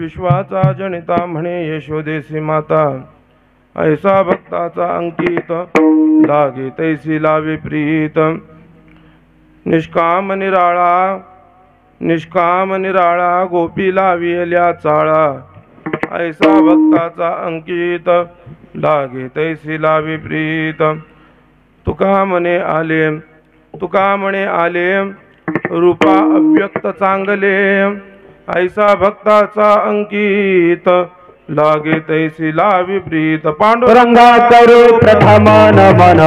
विश्वाचा जनिता म्हणे यशोदेसी माता ऐसा भक्ताचा अंकित लागे तैसी लावे प्रीत निष्काम निराळा गोपी लाविल्या चाळा ऐसा भक्ताचा अंकित लागे तैसी लावे प्रीत तुका म्हणे आले रूपा अव्यक्त चांगले ऐसा भक्ताचा अंकित लागे तैसी लावी प्रीत पांडुरंगा करू प्रथम नमन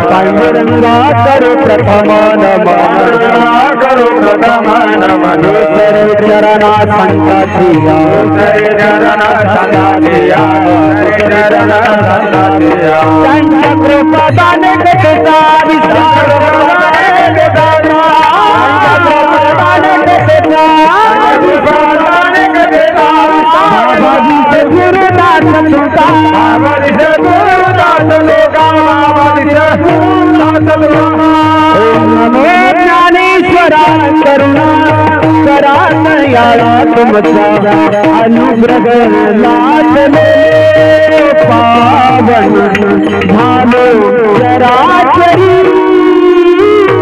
पांडुरंगा करू प्रथम नमन चरणा संताचिया त्यांच्या कृपादाने गतचा विचार ज्ञानेश्वरा करुणा करा दयाळा तुमचा अनुग्रह लादले पावन झालो चराचरी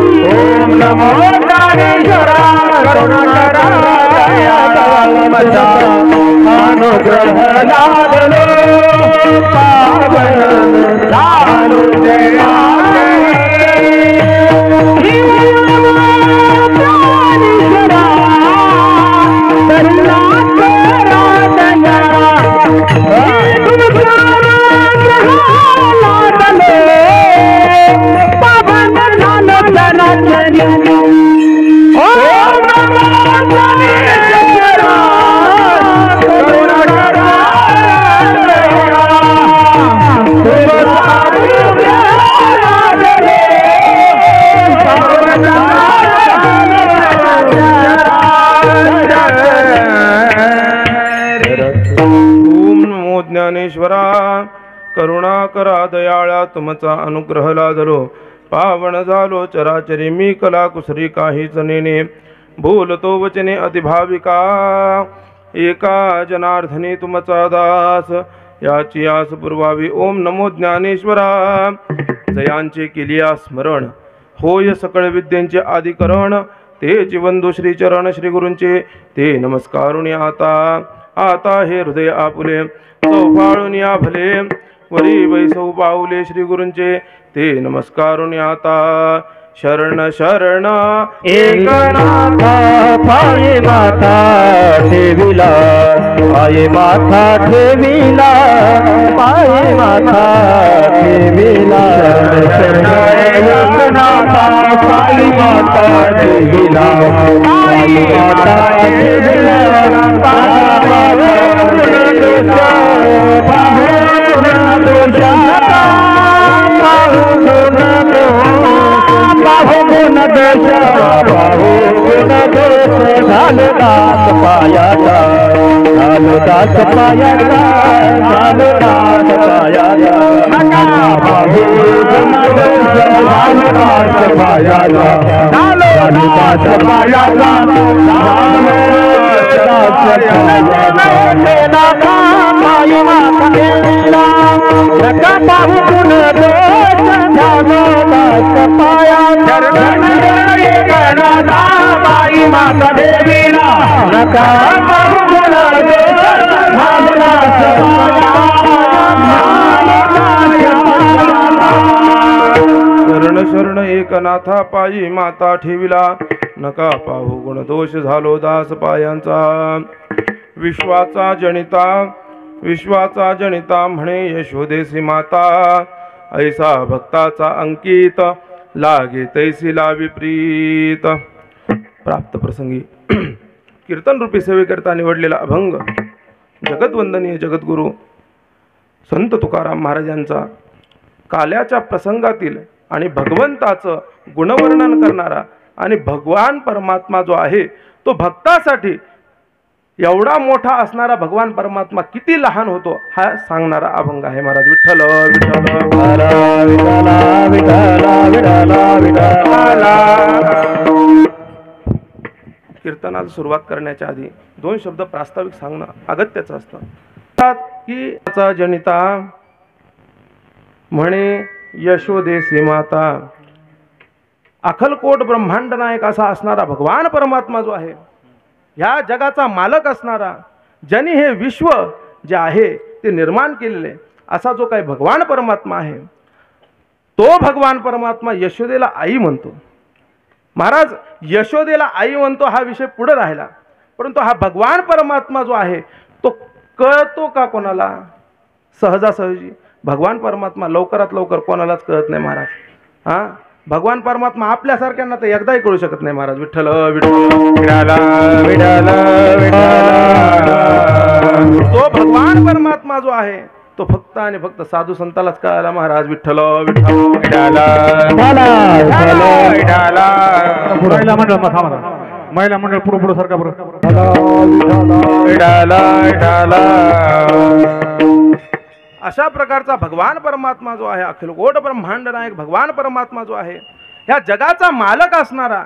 ओम नमो ज्ञानेश्वरा करुणा करा दयाळा तुमचा अनुग्रह लादले पावन झालो ज्ञानेश्वरा करुणा करा दयाळा तुमचा अनुग्रह लादलो पावन झालो चराचरी मी कला कुसरी काहीच नेने भूलतो वचने अतिभाविका एका जनार्दनी तुमचा दास याची आस पुरवावी ओम नमो ज्ञानेश्वरा जयांचे केलिया स्मरण होय सकळ विद्यांचे आदिकरण ते जीवंदो श्री चरण श्री गुरूंचे ते नमस्कारुणी आता हे हृदय आपुले चौफाळून या भले वरी वैसौ पाऊले श्री गुरूंचे ते नमस्कारुणी आता शरण शरण एकनाथ पाये माथा ठेविला पाये माथा ठेविला पाये माथा ठेविला शरण एकनाथ पाये माथा ठेविला पाये माथा ठेविला घालदास पायाचा घालदास पायाचा घालदास पायाचा घालदास पायाचा घालदास पायाचा पायी माता देवीला नका पाहून दोष घालदास पायाचा पायी माता देवीला नका पाहून दोष घालदास शरण शरण एकनाथा पायी माता ठेविला नका पाहू गुण दोष झालो दास पायांचा विश्वाचा जनिता म्हणे यशोदेसी माता ऐसा भक्ताचा अंकित लागे तैसी लावी प्रीत प्राप्त प्रसंगी कीर्तन रूपी सेवेकरता निवडलेला अभंग जगतवंदनीय जगद्गुरु संत तुकाराम महाराजांचा काल्याच्या प्रसंगातील आणि भगवंताचं गुणवर्णन करणारा आणि भगवान परमात्मा जो आहे तो भक्तासाठी एवढा मोठा असणारा भगवान परमात्मा किती लहान होतो हा सांगणारा अभंग आहे महाराज विठ्ठल विठ्ठल कीर्तनाला सुरुवात करण्याच्या आधी 2 शब्द प्रास्ताविक सांगणं अगत्याचं असतं की त्याचा जनिता म्हणे यशोदेसी माता, अखलकोट ब्रह्मांड नायक असा असणारा भगवान परमात्मा जो आहे, ह्या जगाचा मालक असणारा, ज्यांनी हे विश्व जे आहे ते निर्माण केलेले असा जो काही भगवान परमात्मा आहे, तो भगवान परमात्मा यशोदेला आई म्हणतो. महाराज, यशोदेला आई म्हणतो हा विषय पुढे राहिला, परंतु हा भगवान परमात्मा जो आहे तो कळतो का कोणाला? सहजासहजी भगवान परमात्मा लवकरात लवकर कोणालाच कळत नाही महाराज. हां, भगवान परमात्मा आपल्यासारख्यांना तर एकदाही कळू शकत नाही महाराज. विठ्ठल विठ्ठल तो भगवान परमात्मा जो आहे तो फक्त आणि फक्त साधू संतालाच कळाला महाराज. विठ्ठल विठ्ठल महिला मंडळ पुढे पुढे सारखा बरं. अशा प्रकारचा भगवान परमात्मा जो आहे, अखिलकोट ब्रह्मांड नायक भगवान परमात्मा जो आहे, ह्या जगाचा मालक असणारा,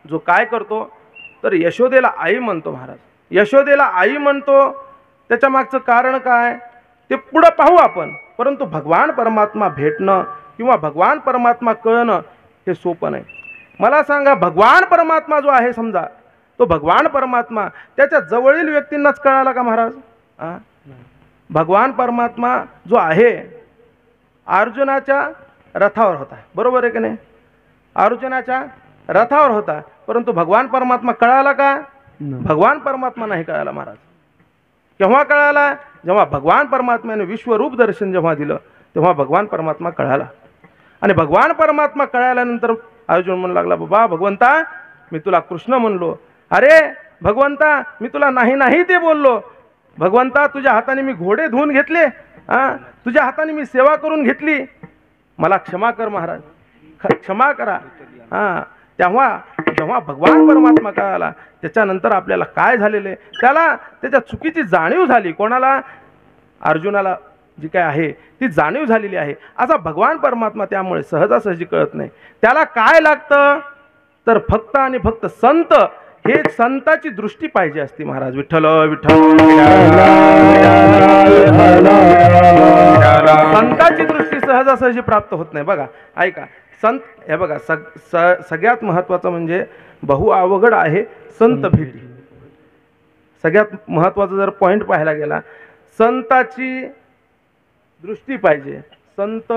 जो काय करतो तर यशोदेला आई म्हणतो महाराज. यशोदेला आई म्हणतो त्याच्या मागचं कारण काय ते पुढे पाहू आपण. परंतु भगवान परमात्मा भेटणं किंवा भगवान परमात्मा कळणं हे सोपं नाही. मला सांगा, भगवान परमात्मा जो आहे समजा, तो भगवान परमात्मा त्याच्या जवळील व्यक्तींनाच कळाला का महाराज? भगवान परमात्मा जो आहे अर्जुनाच्या रथावर होता, बरोबर आहे की नाही? अर्जुनाच्या रथावर होता, परंतु भगवान परमात्मा कळाला का? भगवान परमात्मा नाही कळाला महाराज. केव्हा कळाला? जेव्हा भगवान परमात्म्याने विश्वरूप दर्शन जेव्हा दिलं तेव्हा भगवान परमात्मा कळाला. आणि भगवान परमात्मा कळाल्यानंतर अर्जुन म्हणू लागला, बाबा भगवंता मी तुला कृष्ण म्हणलो, अरे भगवंता मी तुला नाही नाही ते बोललो, भगवंता तुझ्या हाताने मी घोडे धुवून घेतले, तुझ्या हाताने मी सेवा करून घेतली, मला क्षमा कर महाराज, क्षमा करा. तेव्हा जेव्हा भगवान परमात्मा कळाला त्याच्यानंतर आपल्याला काय झालेले, त्याला त्याच्या चुकीची जाणीव झाली. कोणाला? अर्जुनाला जी काय आहे ती जाणीव झालेली आहे. असा भगवान परमात्मा त्यामुळे सहजासहजी कळत नाही. त्याला काय लागतं तर फक्त आणि फक्त संत, हे संताची दृष्टी पाहिजे असती महाराज. विठ्ठल विठ्ठल संताची दृष्टी सहजासहजी प्राप्त होत नाही. बघा ऐका, संत हे बघा सगळ्यात महत्त्वाचं म्हणजे बहु अवघड आहे संत भेटी. सगळ्यात महत्त्वाचा जर पॉईंट पाहायला गेला, संताची दृष्टी पाहिजे. संत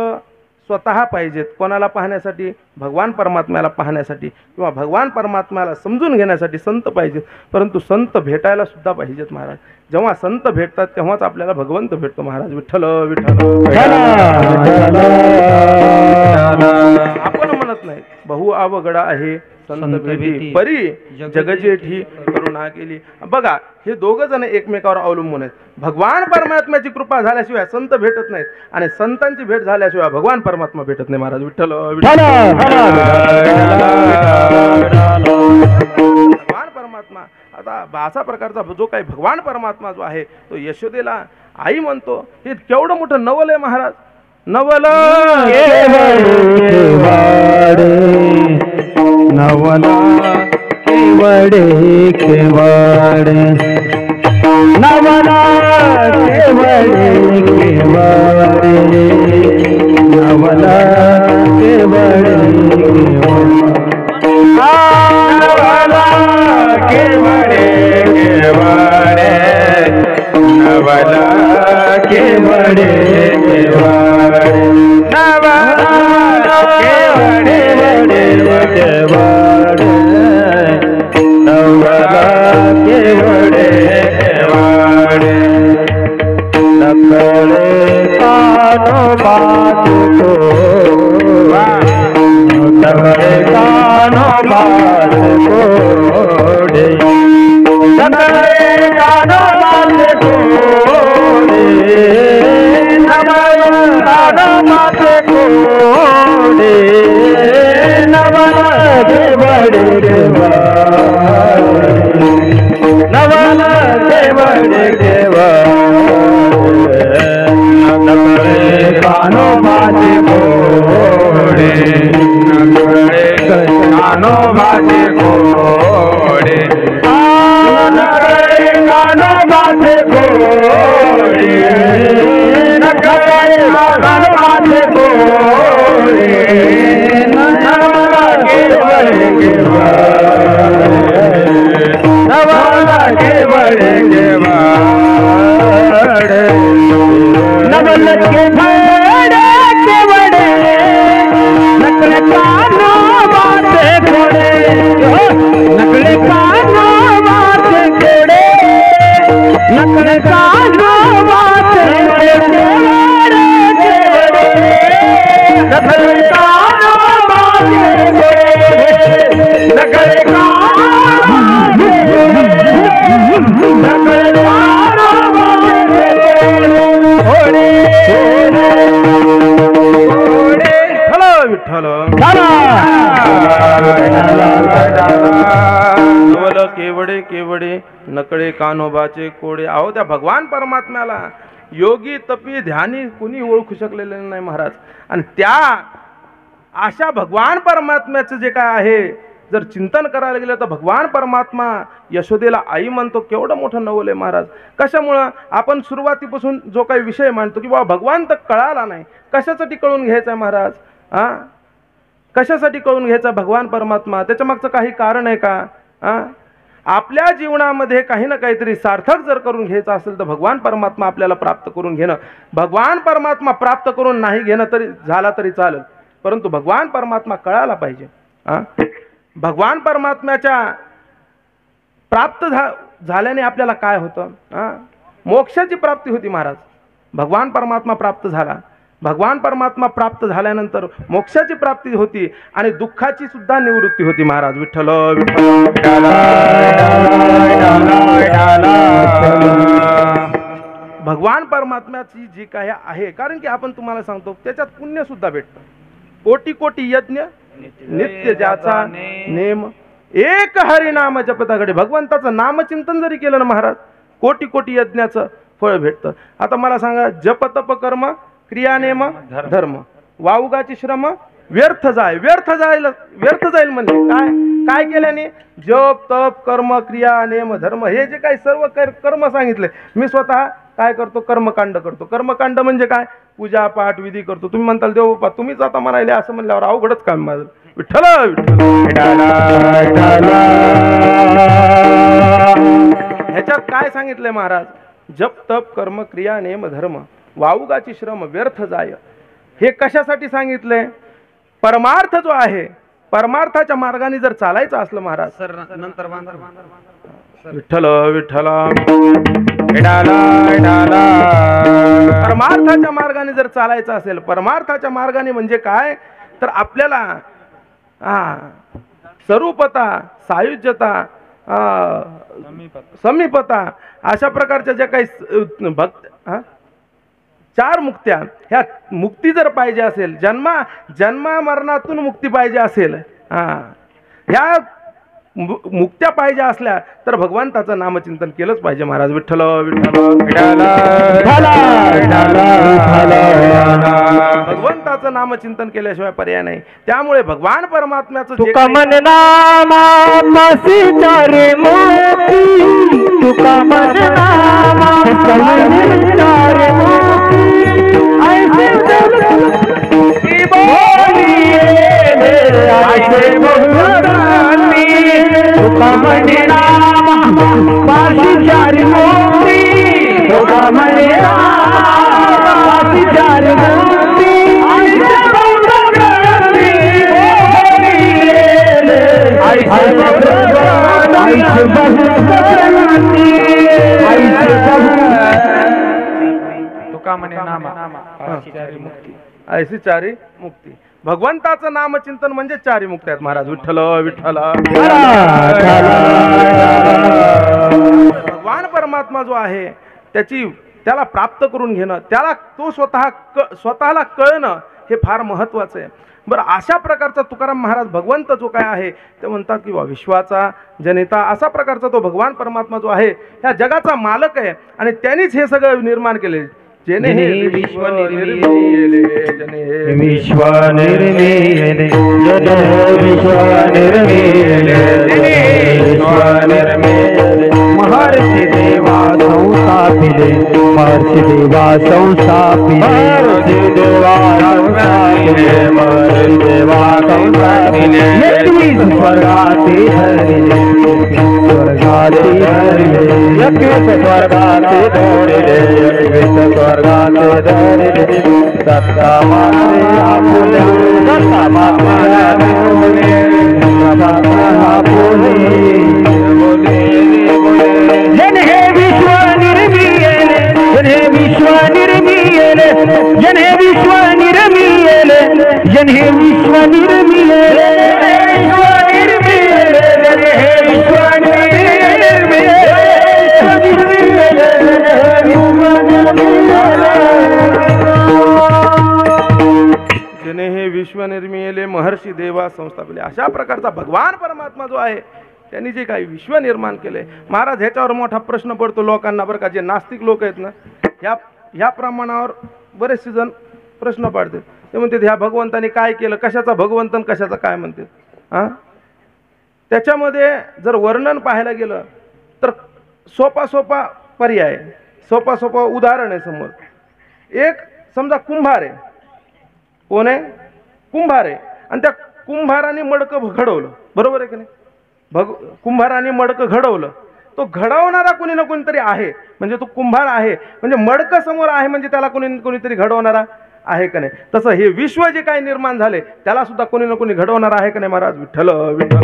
स्वतः पाहिजेत कोणाला पाहण्यासाठी? भगवान परमात्म्याला पाहण्यासाठी किंवा भगवान परमात्म्याला समजून घेण्यासाठी संत पाहिजेत. परंतु संत भेटायला सुद्धा पाहिजेत महाराज. जेव्हा संत भेटतात तेव्हाच आपल्याला भगवंत भेटतो महाराज. विठ्ठल विठ्ठल आपण म्हणत नाही बहु अवघड आहे संत भेटी परी जगजेठी करुणा केली. बघा हे दोघं जण एकमेकावर अवलंबून आहेत. भगवान परमात्म्याची कृपा झाल्याशिवाय संत भेटत नाहीत आणि संतांची भेट झाल्याशिवाय भगवान परमात्मा भेटत नाही महाराज. विठ्ठल भगवान परमात्मा आता असा प्रकारचा जो काही भगवान परमात्मा जो आहे तो यशोदेला आई म्हणतो. हे केवढं मोठं नवल आहे महाराज. नवल नवला केवडे केवडे नवला केवडे केवडे नवला केवडे केवडे केवडे केवडे नवला केवडे केवडे नवला केवडे केवडे नवला केवडे केवडे नकळे कानो बाजको नकळे कानो बाजको रे नकळे कानो बाजको रे नकळे कानो बाजको रे नवला केवडे केवडे नवला केवडे केवडे नकळे कान्होबाचे कोडे. अहो त्या भगवान परमात्म्याला योगी तपी ध्यानी कुणी ओळखू शकलेले नाही महाराज. आणि त्या अशा भगवान परमात्म्याचं जे काय आहे जर चिंतन करायला गेलं तर भगवान परमात्मा यशोदेला आई म्हणतो. केवढं मोठं नवल आहे महाराज. कशामुळं आपण सुरुवातीपासून जो काही विषय मांडतो की बाबा भगवान तर कळाला नाही, कशासाठी कळून घ्यायचा आहे महाराज? कशासाठी कळून घ्यायचा भगवान परमात्मा? त्याच्या मागचं काही कारण आहे का? आपल्या जीवनामध्ये काही ना काहीतरी सार्थक जर करून घ्यायचं असेल तर भगवान परमात्मा आपल्याला प्राप्त करून घेणं. भगवान परमात्मा प्राप्त करून नाही घेणं तरी झाला तरी चालेल, परंतु भगवान परमात्मा कळायला पाहिजे. भगवान परमात्म्याच्या प्राप्त झाल्याने आपल्याला काय होतं? मोक्षाची प्राप्ती होती महाराज. भगवान परमात्मा प्राप्त झाला, भगवान परमात्मा प्राप्त झाल्यानंतर मोक्षाची प्राप्ती होती आणि दुःखाची सुद्धा निवृत्ती होती महाराज. विठ्ठल भगवान परमात्म्याची जी काय आहे, कारण की आपण तुम्हाला सांगतो त्याच्यात पुण्य सुद्धा भेटतं. कोटी कोटी यज्ञ नित्य ज्याचा नेम, एक हरिनाम जपताकडे. भगवंताचं नामचिंतन जरी केलं ना महाराज, कोटी कोटी यज्ञाचं फळ भेटतं. आता मला सांगा, जप तप कर्म क्रिया नेम धर्म वाउगाची श्रम व्यर्थ जाय. व्यर्थ जाईल म्हणजे काय? काय केल्याने? जप तप कर्म क्रिया नेम धर्म हे जे काही सर्व कर्म सांगितले, मी स्वतः काय करतो? कर्मकांड करतो. कर्मकांड म्हणजे काय? पूजा पाठ विधी करतो. तुम्ही म्हणताल देव बाप्पा तुम्हीच आता म्हणाले असं म्हणल्यावर अवघडच काम माझं. विठ्ठल ह्याच्यात काय सांगितलंय महाराज? जप तप कर्म क्रिया नेम धर्म वाउगाची श्रम व्यर्थ जाय. हे कशासाठी सांगितलंय? परमार्थ जो आहे, परमार्थाच्या मार्गाने जर चालायचं असलं महाराज, नंतर विठ्ठल विठ्ठल परमार्थाच्या मार्गाने जर चालायचं असेल, परमार्थाच्या मार्गाने म्हणजे काय तर आपल्याला स्वरूपता सायुज्यता समीपता अशा प्रकारच्या ज्या काही भक्त चार मुक्त्या, ह्या मुक्ती जर पाहिजे असेल, जन्मा मरणातून मुक्ती पाहिजे असेल, ह्या मुक्त्या पाहिजे असल्या तर भगवंताचं नामचिंतन केलंच पाहिजे महाराज. विठ्ठल भगवंताचं नामचिंतन केल्याशिवाय पर्याय नाही. त्यामुळे भगवान परमात्म्याचं तुका मन नामासी चारे मोती, तुका मन नामासी चारे मोती, ऐसे ऐसे भगवानी तुका मन नामासी चारे मोती, तुका मन नामासी चारे मोती, ऐसे भगवानी तुका म्हणे ऐसी चारी मुक्ती. भगवंताचं नामचिंतन म्हणजे चारी मुक्ती आहेत महाराज. विठ्ठल विठ्ठल भगवान परमात्मा जो आहे त्याला प्राप्त करून घेणं, त्याला तो स्वतःला कळणं हे फार महत्वाचं आहे. बरं, अशा प्रकारचा तुकाराम महाराज भगवंत जो काय आहे ते म्हणतात की विश्वाचा जनिता, असा प्रकारचा तो भगवान परमात्मा जो आहे ह्या जगाचा मालक आहे आणि त्यांनीच हे सगळं निर्माण केले. जेने हे विश्व निर्मिले, जने हे विश्व निर्मिले, जने विश्व निर्मिले, विश्व निर्मिले, महर्षि देवा संस्थापिले, महर्षि देवा संस्थापिले, महर्षि देवा संस्थापिले, महर्षि देवा संस्थापिले, एकवीस स्वर्गाते धरिले, स्वर्गाते धरिले, एकवीस स्वर्गाते धरिले, एकवीस स्वर्गाते धरिले, दत्ता माते आपुले, दत्ता माते आपुले, दत्ता आपुले, बोले बोले. जन हे विश्व निर्मिले, जन हे विश्व निर्मिले, जन हे विश्व निर्मिले, जन हे विश्व निर्मिले, जने हे विश्व निर्मिले, महर्षी देवा संस्थापिले. अशा प्रकारचा भगवान परमात्मा जो आहे त्यांनी जे काही विश्व निर्माण केले महाराज, ह्याच्यावर मोठा प्रश्न पडतो लोकांना बरं का. जे नास्तिक लोक आहेत ना, ह्या प्रमाणावर बरेचसे जण प्रश्न पाडतात. ते म्हणतात ह्या भगवंताने काय केलं, कशाचा भगवंतन कशाचा काय म्हणतात. हां, त्याच्यामध्ये जर वर्णन पाहायला गेलं तर सोपा पर्याय, सोपा उदाहरण आहे समोर. एक समजा कुंभार आहे. कोण आहे? कुंभार आहे. आणि त्या कुंभाराने मडकं घडवलं, बरोबर आहे की नाही? कुंभाराने मडकं घडवलं. तो घडवणारा कोणी ना कोणीतरी आहे. म्हणजे तो कुंभार आहे म्हणजे मडकं समोर आहे म्हणजे त्याला कोणीतरी घडवणारा आहे का नाही. तसं हे विश्व जे काही निर्माण झाले त्याला सुद्धा कोणी ना कोणी घडवणार आहे का नाही महाराज. विठ्ठल विठ्ठल.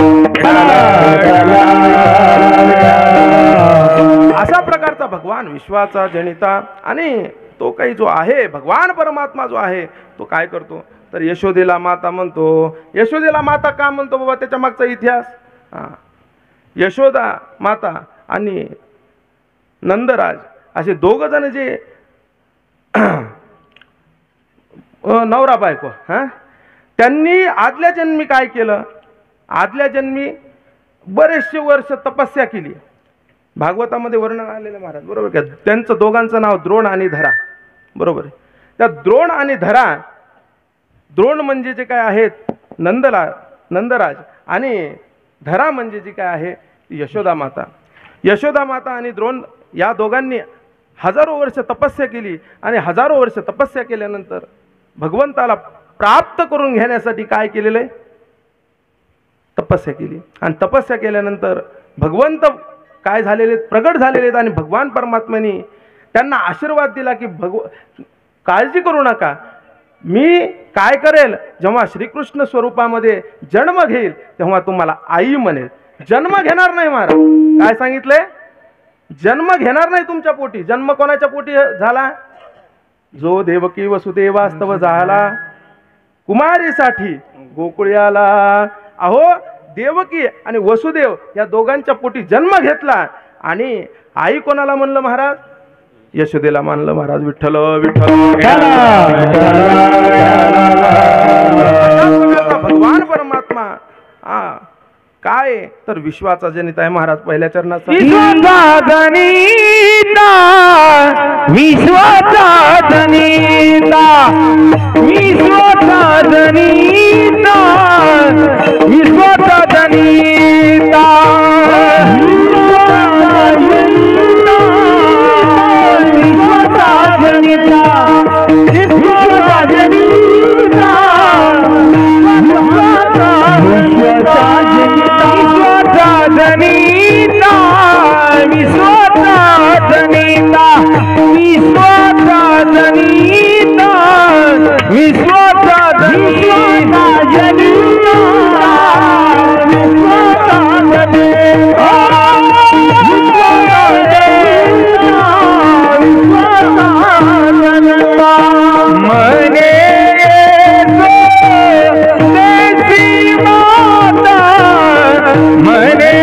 अशा प्रकारचा भगवान विश्वाचा जनिता. आणि तो काही जो आहे भगवान परमात्मा जो आहे तो काय करतो तर यशोदेला माता म्हणतो. यशोदेला माता का म्हणतो बाबा, त्याच्या मागचा इतिहास. यशोदा माता आणि नंदराज असे दोघ जण जे नवरा बायको, त्यांनी आदल्या जन्मी काय केलं, आदल्या जन्मी बरेचसे वर्ष तपस्या केली. भागवतामध्ये वर्णन आलेलं महाराज, बरोबर का. त्यांचं दोघांचं नाव द्रोण आणि धरा, बरोबर आहे. त्या द्रोण आणि धरा, द्रोण म्हणजे जे काय आहेत नंदराज आणि धरा म्हणजे जी काय आहे यशोदा माता. यशोदा माता आणि द्रोण या दोघांनी हजारो वर्ष तपस्या केली. आणि हजारो वर्ष तपस्या केल्यानंतर भगवंताला प्राप्त करून घेण्यासाठी काय केलेलं आहे, तपस्या केली. आणि तपस्या केल्यानंतर भगवंत काय झालेले, प्रगट झालेले आहेत. आणि भगवान परमात्म्याने त्यांना आशीर्वाद दिला की काळजी करू नका, मी काय करेल, जेव्हा श्रीकृष्ण स्वरूपामध्ये जन्म घेईल तेव्हा तुम्हाला आई म्हणेल. जन्म घेणार नाही महाराज. काय सांगितलंय? जन्म घेणार नाही तुमच्या पोटी. जन्म कोणाच्या पोटी झाला? जो देवकी वसुदेवास्तव झाला कुमारीसाठी गोकुळ्याला. अहो, देवकी आणि वसुदेव या दोघांच्या पोटी जन्म घेतला. आणि आई कोणाला म्हणलं महाराज? यशोदेला मानलं महाराज. विठ्ठल विठ्ठल. भगवान परमात्मा काय तर विश्वाचा जनित आहे महाराज. पहिल्या चरणाचा विश्वाचा जनिता, विश्वाचा जनिता, विश्वाचा जनिता, विश्वाचा जनिता, विश्वाचा जनिता, विश्वाचा जनिता, जनिता, विश्वाचा जनिता, विश्वाचा जनिता, विश्वाचा जनिता, जनिता, विश्वाचा जनिता, मने मने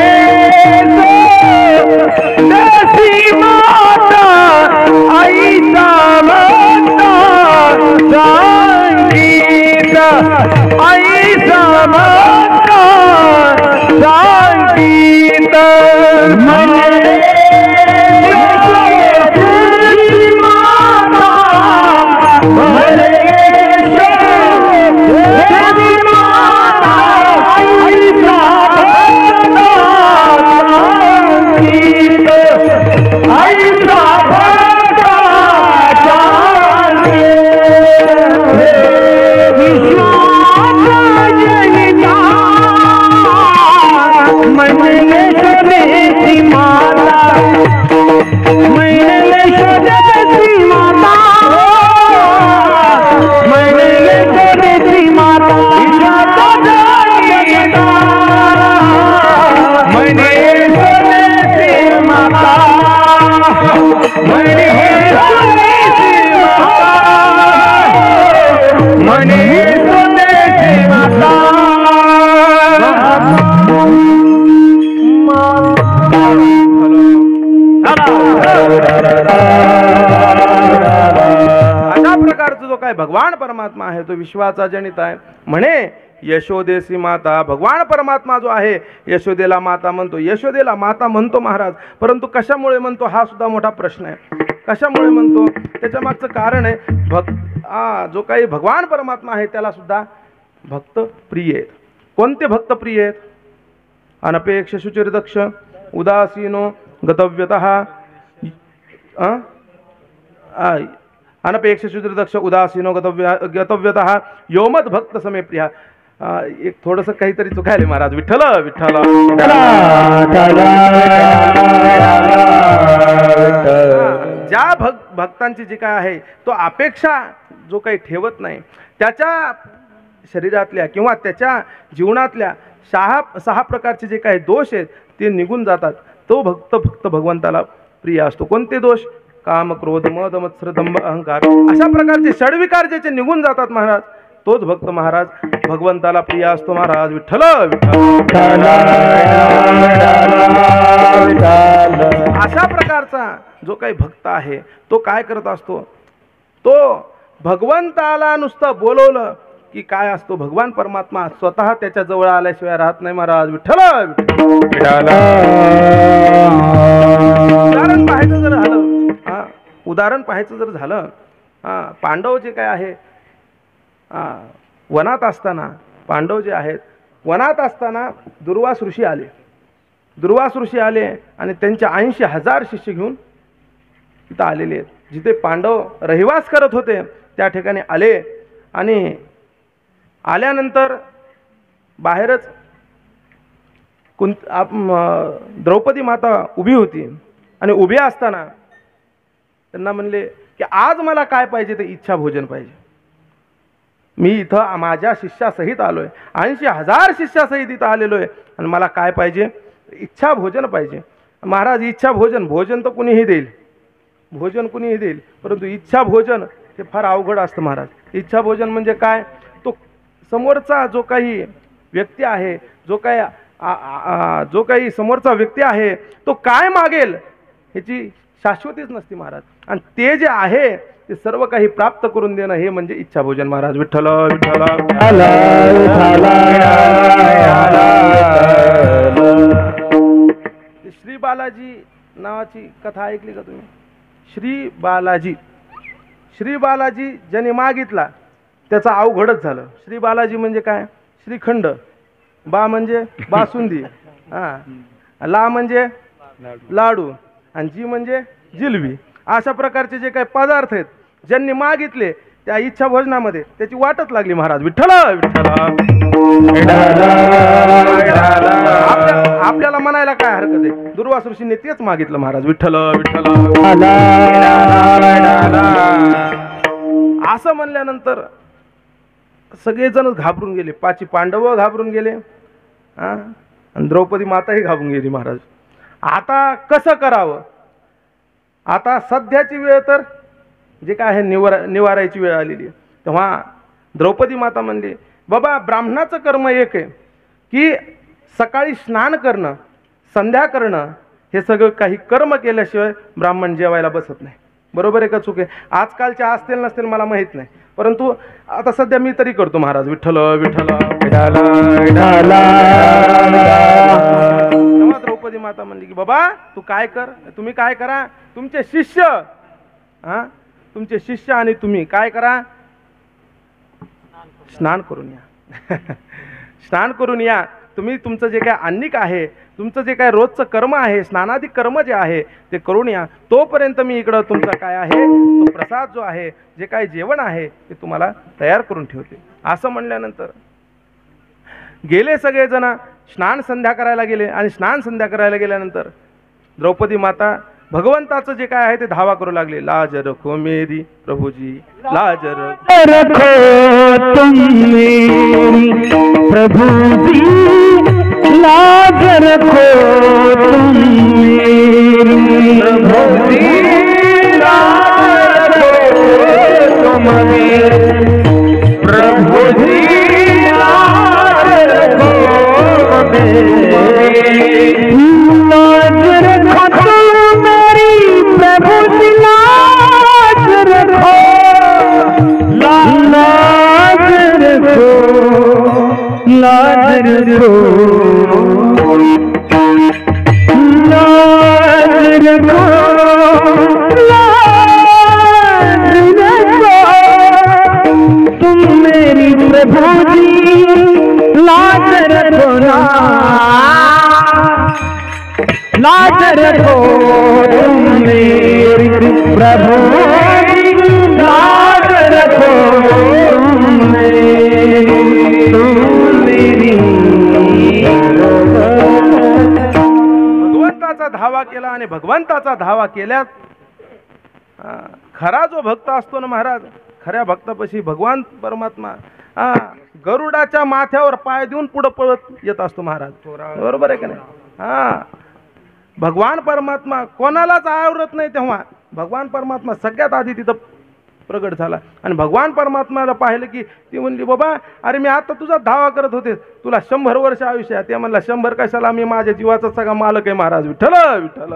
देसी माता आईचा माता संगीत, आईचा माता संगीत, मने देसी माता, मने देसी माता आईचा भगवान परमात्मा आहे तो विश्वाचा जनित आहे. म्हणे यशोदेसी माता. भगवान परमात्मा जो आहे यशोदेला माता म्हणतो. यशोदेला माता म्हणतो महाराज, परंतु कशामुळे म्हणतो हा सुद्धा मोठा प्रश्न आहे. कशामुळे म्हणतो त्याच्या मागचं कारण आहे जो काही भगवान परमात्मा आहे त्याला सुद्धा भक्त प्रिय आहेत. कोणते भक्त प्रिय आहेत? अनपेक्ष शुचिर्दक्ष उदासीनो गतव्यतः. अनपेक्ष शुचिर्दक्ष उदासीनो गतव्यतः योमद भक्त समे प्रिया. एक थोडंसं काहीतरी चुकायले महाराज. विठ्ठल विठ्ठल. ज्या भक्तांची जी काय आहे तो अपेक्षा जो काही ठेवत नाही, त्याच्या शरीरातल्या किंवा त्याच्या जीवनातल्या सहा प्रकारचे जे काही दोष आहेत ते निघून जातात. तो भक्त भगवंताला प्रिय असतो. कोणते दोष? काम क्रोध मद मत्सर दंभ अहंकार अशा प्रकारचे षडविकार ज्याचे निघून जातात महाराज, तोच भक्त महाराज भगवंताला प्रिय असतो महाराज. विठ्ठल विठ्ठल. अशा प्रकारचा जो काही भक्त आहे तो काय करत असतो? तो भगवंताला नुसतं बोलवलं की काय असतो, भगवान परमात्मा स्वतः त्याच्या जवळ आल्याशिवाय राहत नाही महाराज. विठ्ठल उदाहरण पाहायचं जर झालं, पांडव जे काय आहे वनात असताना, पांडव जे आहेत वनात असताना दुर्वास ऋषी आले. दुर्वास ऋषी आले आणि त्यांचे 80,000 शिष्य घेऊन तिथं आलेले आहेत. जिथे पांडव रहिवास करत होते त्या ठिकाणी आले आणि आल्यानंतर बाहेरच द्रौपदी माता उभी होती आणि उभी असताना त्यांना म्हणले की आज मला काय पाहिजे ते इच्छा भोजन पाहिजे. मी इथं माझ्या शिष्यासहित आलोय, 80,000 शिष्यासहित इथं आलेलो आहे आणि मला काय पाहिजे? इच्छा भोजन पाहिजे. महाराज इच्छा भोजन, भोजन तर कुणीही देईल, भोजन कुणीही देईल, परंतु इच्छा भोजन हे फार अवघड असतं महाराज. इच्छा भोजन म्हणजे काय? तो समोरचा जो काही व्यक्ती आहे, जो काही समोरचा व्यक्ती आहे तो काय मागेल ह्याची शाश्वतीच नसते महाराज. आणि ते जे आहे ते सर्व काही प्राप्त करून देणं हे म्हणजे इच्छा भोजन महाराज. विठ्ठल विठ्ठल. श्री बालाजी नावाची कथा ऐकली का तुम्ही? श्री बालाजी, श्री बालाजी ज्याने मागितला त्याचा अवघडच झालं. श्री बालाजी म्हणजे काय? श्रीखंड, बा म्हणजे बासुंदी, ला म्हणजे लाडू आणि जी म्हणजे जिलबी. अशा प्रकारचे जे काही पदार्थ आहेत ज्यांनी मागितले त्या इच्छा भोजनामध्ये त्याची वाटच लागली महाराज. विठ्ठल विठ्ठल. आपल्याला म्हणायला काय हरकत आहे? दुर्वास ऋषींनी तेच मागितलं महाराज. विठ्ठल विठ्ठल. असं म्हणल्यानंतर सगळेजण घाबरून गेले. 5 पांडव घाबरून गेले आणि द्रौपदी माताही घाबरून गेली महाराज. आता कसं करावं? आता सध्याची वेळ तर जे काय आहे निवारायची वेळ आलेली आहे. तेव्हा द्रौपदी माता म्हणली, बाबा ब्राह्मणाचं कर्म एक आहे की सकाळी स्नान करणं, संध्या करणं, हे सगळं काही कर्म केल्याशिवाय ब्राह्मण जेवायला बसत नाही. बरोबर आहे का चूक आहे? आजकालच्या असतील नसतील मला माहीत नाही, परंतु आता सध्या मी तरी करतो महाराज. विठ्ठल विठ्ठल. तेव्हा द्रौपदी माता म्हणली की बाबा तू काय कर, तुम्ही काय करा, तुमचे शिष्य आणि तुम्ही काय करा, स्नान करून या. स्नान करून या. तुम्ही तुमचं जे काय अन्निक आहे, तुमचं जे काय रोजचं कर्म आहे, स्नानादी कर्म जे आहे ते करून या. तोपर्यंत मी इकडं तुमचा काय आहे तो प्रसाद जो आहे, जे काय जेवण आहे ते तुम्हाला तयार करून ठेवते. असं म्हणल्यानंतर गेले सगळेजण स्नान संध्या करायला गेले आणि स्नान संध्या करायला गेल्यानंतर द्रौपदी माता भगवंताचं जे काय आहे ते धावा करू लागले. लाज रखो मेरी प्रभुजी, लाज रखो तुम मेरी प्रभुजी, लाज रखो तुम मेरी प्रभुजी, लाज रखो तुम मेरी प्रभुजी, लाज रखो मेरी, लाज रखो प्रभु लाज रखो, लाज रखो रखो लाज रखो लाज रखो तुम मेरी प्रभु जी लाज रखो ना लाज रखो तुम मेरी प्रभु लाज रखो भगवंताचा धावा केला आणि भगवंताचा धावा केल्यात खरा जो भक्त असतो ना महाराज, खऱ्या भक्तापाशी भगवान परमात्मा गरुडाच्या माथ्यावर पाय देऊन पुढे पळत येत असतो महाराज. बरोबर आहे का नाही? भगवान परमात्मा कोणालाच आवरत नाही. तेव्हा भगवान परमात्मा सगळ्यात आधी तिथं प्रगट झाला आणि भगवान परमात्माला पाहिलं की ती म्हणली, बाबा अरे मी आता तुझा धावा करत होते, तुला 100 वर्ष आयुष्य आहे. ते म्हणला 100 कशाला, मी माझ्या जीवाचा सगळा मालक आहे महाराज. विठ्ठल विठ्ठल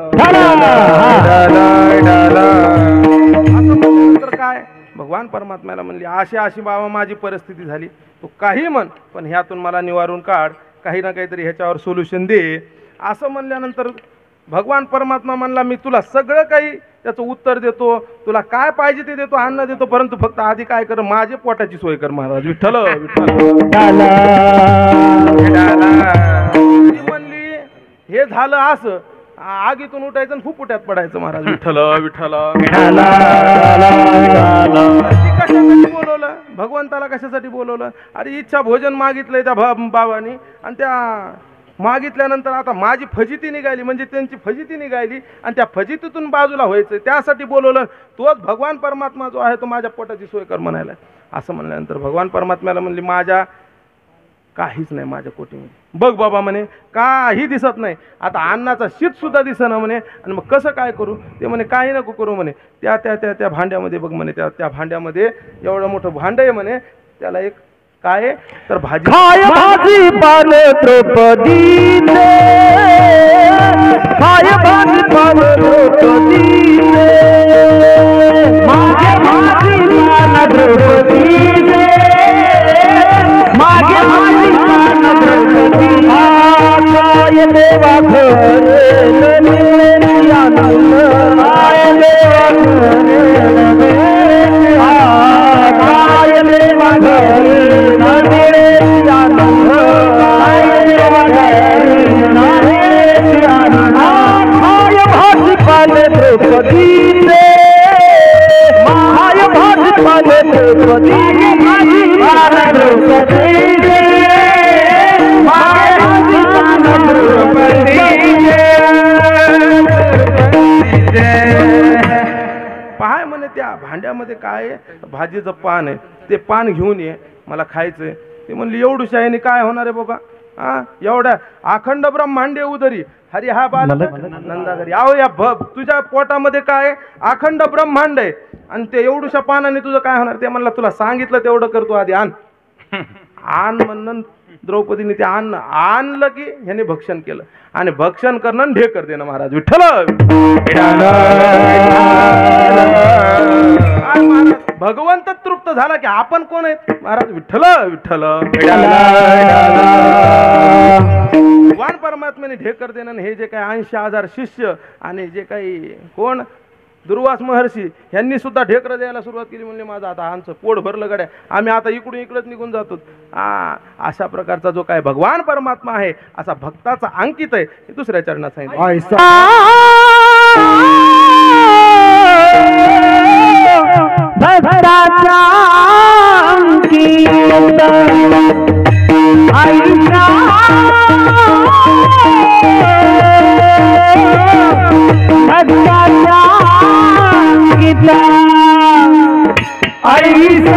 तर काय भगवान परमात्म्याला म्हणली, अशी बाबा माझी परिस्थिती झाली, तू काही म्हण पण ह्यातून मला निवारून काढ, काही ना काहीतरी ह्याच्यावर सोल्युशन दे. असं म्हणल्यानंतर भगवान परमात्मा म्हणला, मी तुला सगळं काही त्याचं उत्तर देतो, तुला काय पाहिजे ते देतो, अन्न देतो, परंतु फक्त आधी काय कर, माझे पोटाची सोय कर महाराज. विठ्ठल विठ्ठल म्हणली. हे झालं असं, आगीतून उठायचं आणि फुफुट्यात पडायचं महाराज. विठ्ठल विठ्ठल कशासाठी बोलवलं भगवंताला, कशासाठी बोलवलं? अरे इच्छा भोजन मागितलंय त्या बाबांनी आणि त्या मागितल्यानंतर आता माझी फजिती निघाली, म्हणजे त्यांची फजिती निघाली आणि त्या फजितीतून बाजूला व्हायचं, त्यासाठी बोलवलं. तोच भगवान परमात्मा जो आहे तो माझ्या पोटाची सोय कर म्हणायला. असं म्हणल्यानंतर भगवान परमात्म्याला म्हणली, माझ्या काहीच नाही माझ्या कोटीमध्ये. बघ बाबा म्हणे काही दिसत नाही, आता अन्नाचा शीत सुद्धा दिसेना म्हणे, आणि मग कसं काय करू? ते म्हणे काही नको करू म्हणे, त्या त्या त्या त्या भांड्यामध्ये बघ म्हणे, त्या भांड्यामध्ये एवढं मोठं भांड आहे म्हणे, त्याला एक काय तर भाजी भाजी पाल द्रौपदी भाजी पाल द्रौपदी मागे भाजी पाल द्रौपदी मागे भाजी पाल द्रौपदी काय देवा घर आनंद काय देवा घर पाय म्हणे त्या भांड्यामध्ये काय भाजीचं पान आहे, ते पान घेऊन ये, मला खायचंय. ते म्हणली एवढूशा याने काय होणार आहे बाबा, एवढ्या अखंड ब्रह्मांडे उदरी हरी हा बालक नंदाघरी. आहो या तुझ्या पोटामध्ये काय अखंड ब्रह्मांड आहे आणि ते एवढूशा पानाने तुझं काय होणार? ते म्हणला तुला सांगितलं तेवढं करतो, आधी आण आण म्हणून द्रौपदीने ते अन्न आणलं की ह्याने भक्षण केलं आणि भक्षण करणं ढेकर देणं महाराज. विठ्ठल भगवंत तृप्त झाला की आपण कोण आहेत महाराज? विठ्ठल विठ्ठल भगवान परमात्म्याने ढेकर देणं. हे जे काही 80,000 शिष्य आणि जे काही कोण दुर्वास महर्षी यांनी सुद्धा ढेकर द्यायला सुरुवात केली. म्हणजे माझं आता आमचं पोट भरलं गड्या, आम्ही आता इकडून इकडंच निघून जातो. अशा प्रकारचा जो काय भगवान परमात्मा आहे, असा भक्ताचा अंकित आहे, हे दुसऱ्या चरणात सांगितलं. भक्ताचा अंकित आईचा भक्ताचा अंकित आईचा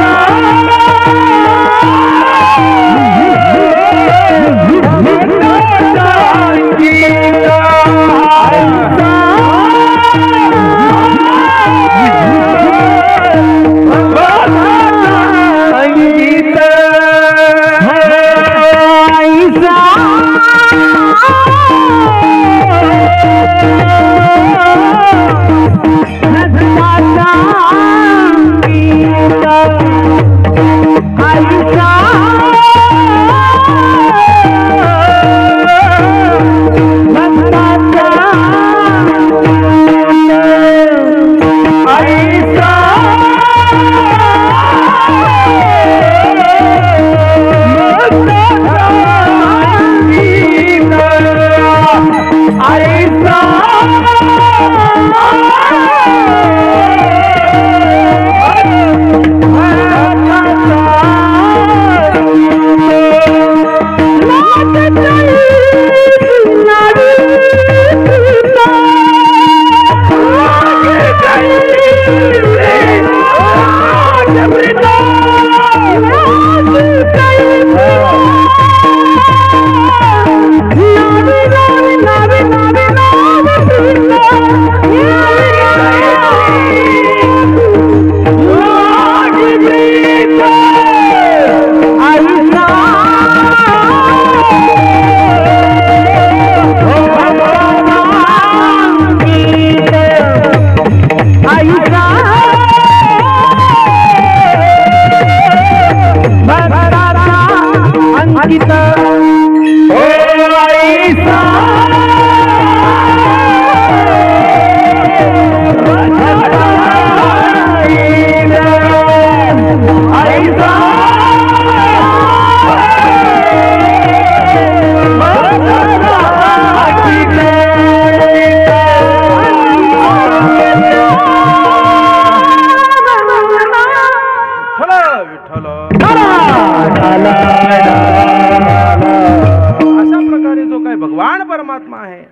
परमात्मा आहे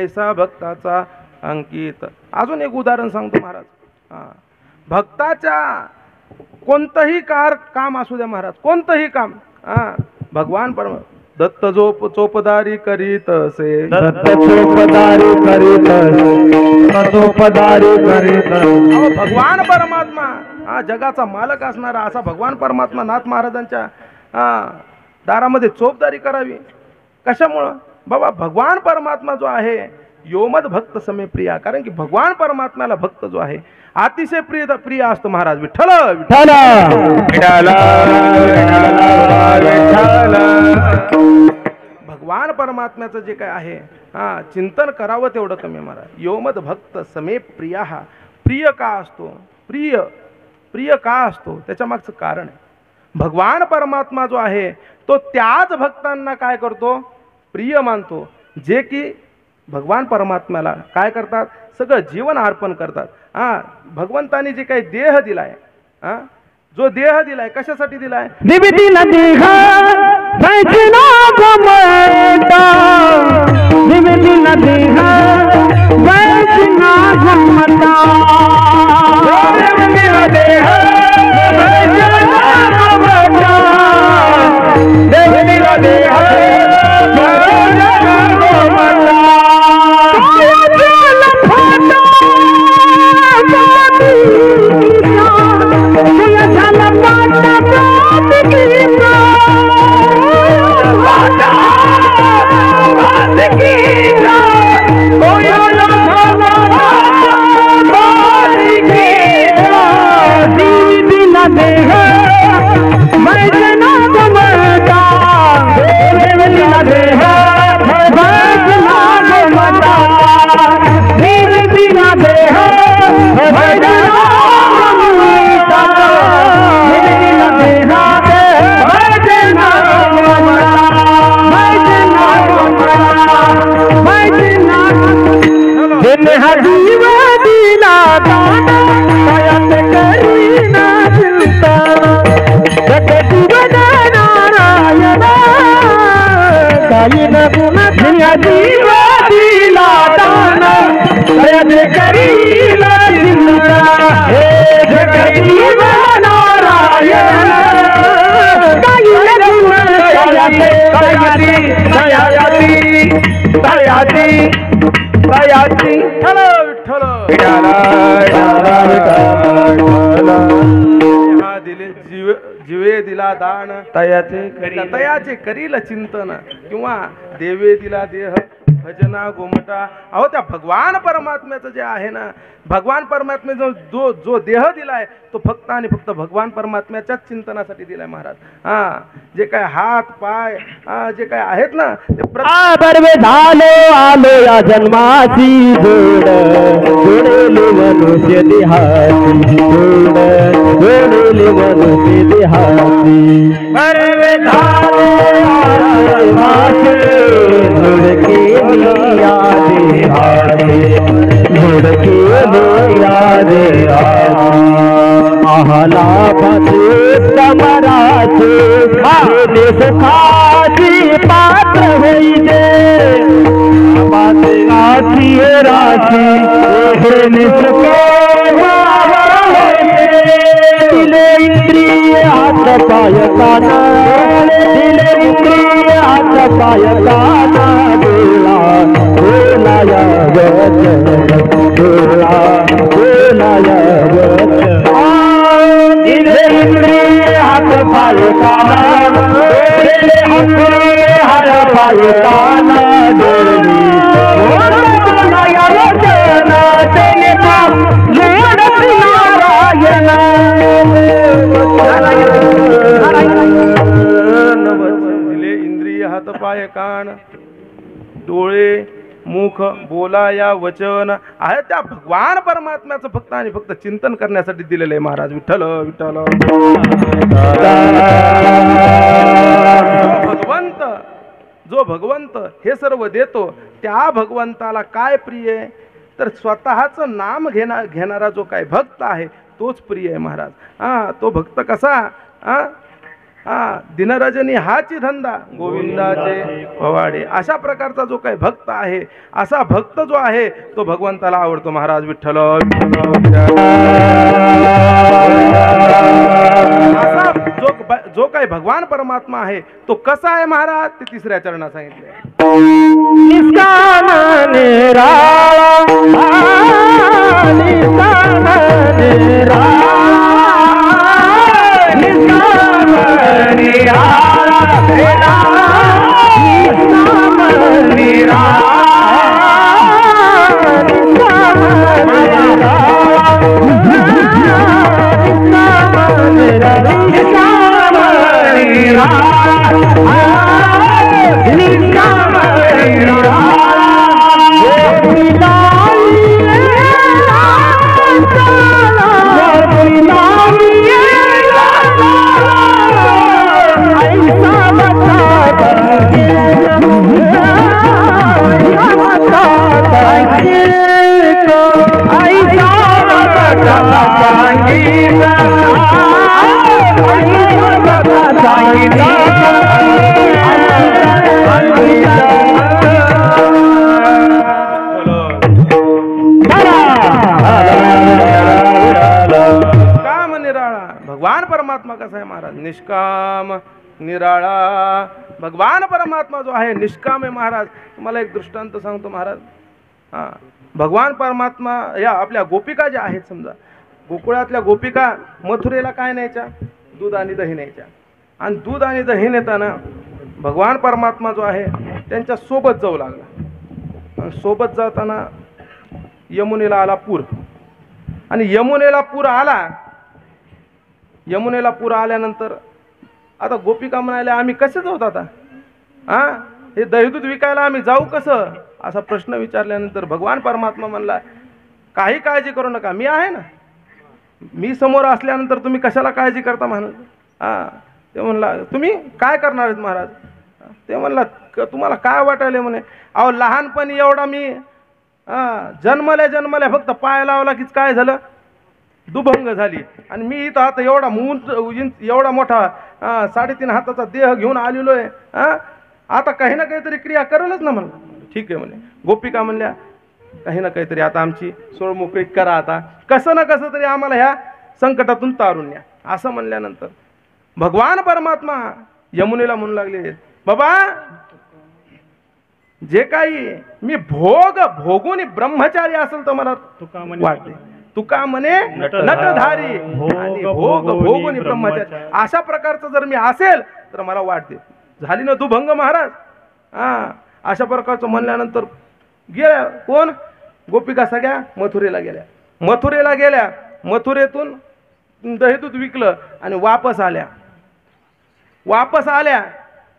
ऐसा भक्ताचा अंकित. अजून एक उदाहरण सांगतो महाराज. भक्ताच्या कोणतंही काम असू द्या महाराज, कोणतंही काम भगवान परम दत्त चोपदारी करीत असे, दत्त चोपदारी करीत चोपदारी करीत. भगवान परमात्मा जगाचा मालक असणारा असा भगवान परमात्मा नाथ महाराजांच्या दारामध्ये चोपदारी करावी. कशामुळं बाबा? भगवान परमात्मा जो आहे योमद भक्त समे प्रिया. कारण की भगवान परमात्म्याला भक्त जो आहे अतिशय प्रिय असतो महाराज. विठ्ठल विठ्ठल भगवान परमात्म्याचं जे काय आहे चिंतन करावं तेवढं कमी महाराज. योमद भक्त समे प्रिया. प्रिय का असतो? प्रिय का असतो त्याच्या मागचं कारण आहे. भगवान परमात्मा जो आहे तो त्याच भक्तांना काय करतो? प्रिय मानतो, जे की भगवान परमात्म्याला काय करतात? सगळं जीवन अर्पण करतात. भगवंतानी जे काही देह दिलाय, जो देह दिलाय कशासाठी दिलाय? निविदिला देह वैजना गमता, निविदिला देह वैजना गमता, निविदिला देह वैजना गमता, निविदिला देह जीवे दिला दान तयाचे करील चिंतन, किंवा देवे दिला देह भजना गोमटा. अहो त्या भगवान परमात्म्याचं जे आहे ना, भगवान परमात्म्याचा जो देह दिलाय तो फक्त आणि फक्त भगवान परमात्म्याच्याच चिंतनासाठी दिलाय महाराज. जे काय हात पाय जे काय आहेत ना ते आलो या जन्माची जोड, जोडले मनुष्य देहाची जोड, जोडले मनुष्य देहाची. जोडके लिया देहाची, जोडके लिया देहाची. आहाला पाचे तमराचे सुखाची पात्र होईले, राशी राशी सुख कान दिले इंद्रिय हात पाय कान डोळा बोलाया वचन डोळा बोलाया वचन दिले इंद्रिय हात पाय कान दिले इंद्रिय हात पाय कान डोळी बोलाया वचन तेने काम दिले इंद्रिय हात पाय कान डोळे मुख बोला या वचन आहे त्या भगवान परमात्म्याचं फक्त आणि फक्त चिंतन करण्यासाठी दिलेलं आहे महाराज. विठ्ठल विठ्ठल. जो भगवंत हे सर्व देतो त्या भगवंताला काय प्रिय आहे तर स्वतःचं नाम घेणारा जो काय भक्त आहे तोच प्रिय आहे महाराज. तो भक्त कसा दिनरजनी हाची धंदा गोविंदाचे भवाडे अशा प्रकारचा जो काही भक्त आहे असा भक्त जो आहे तो भगवंताला आवडतो महाराज. विठ्ठल असा जो काही भगवान परमात्मा आहे तो कसा आहे महाराज ते तिसऱ्या चरणात सांगितले. निष्काम निराळा निष्काम निराळा निष्काम निराळा निष्काम निराळा निष्काम भगवान परमात्मा कसा आहे महाराज निष्काम निराळा. भगवान परमात्मा जो आहे निष्काम आहे महाराज. तुम्हाला एक दृष्टांत सांगतो महाराज. भगवान परमात्मा या आपल्या गोपिका ज्या आहेत समजा गोकुळातल्या गोपिका मथुरेला काय न्यायच्या दूध आणि दही न्यायच्या आणि दूध आणि दही नेताना भगवान परमात्मा जो आहे त्यांच्या सोबत जाऊ लागला. सोबत जाताना यमुनेला आला पूर आणि यमुनेला पूर आल्यानंतर आता गोपिका म्हणाल्या आम्ही कसे जाऊत आता हे दहीदूध विकायला आम्ही जाऊ कसं असा प्रश्न विचारल्यानंतर भगवान परमात्मा म्हणला काही काळजी करू नका मी आहे ना. मी समोर असल्यानंतर तुम्ही कशाला काळजी करता म्हणाल. ते म्हणला तुम्ही काय करणार आहेत महाराज. ते म्हणला तुम्हाला काय वाटायले म्हणे. अहो लहानपणी एवढा मी जन्मल्या फक्त पाय लावला कीच काय झालं दुभंग झाली आणि मी इथं आता एवढा मोठा 3.5 हाताचा देह घेऊन आलेलो आहे. आता काही ना काहीतरी क्रिया करेलच ना म्हणलं. ठीक आहे म्हणे. गोपिका म्हणल्या काही ना काहीतरी आता आमची सोळ मोकळी करा आता कसं ना कसं तरी आम्हाला ह्या संकटातून तारून न्या असं म्हणल्यानंतर भगवान परमात्मा यमुनेला म्हणू लागले बाबा जे काही मी भोगून ब्रह्मचारी असेल तर मला वाटते तुका म्हणे नटधारी आणि भोगून ब्रह्मचारी अशा प्रकारचं जर मी असेल तर मला वाटते झाली ना दुभंग महाराज. अशा प्रकारचं म्हणल्यानंतर गेल्या कोण गोपिका सगळ्या मथुरेला गेल्या. मथुरेतून दहीदूध विकलं आणि वापस आल्या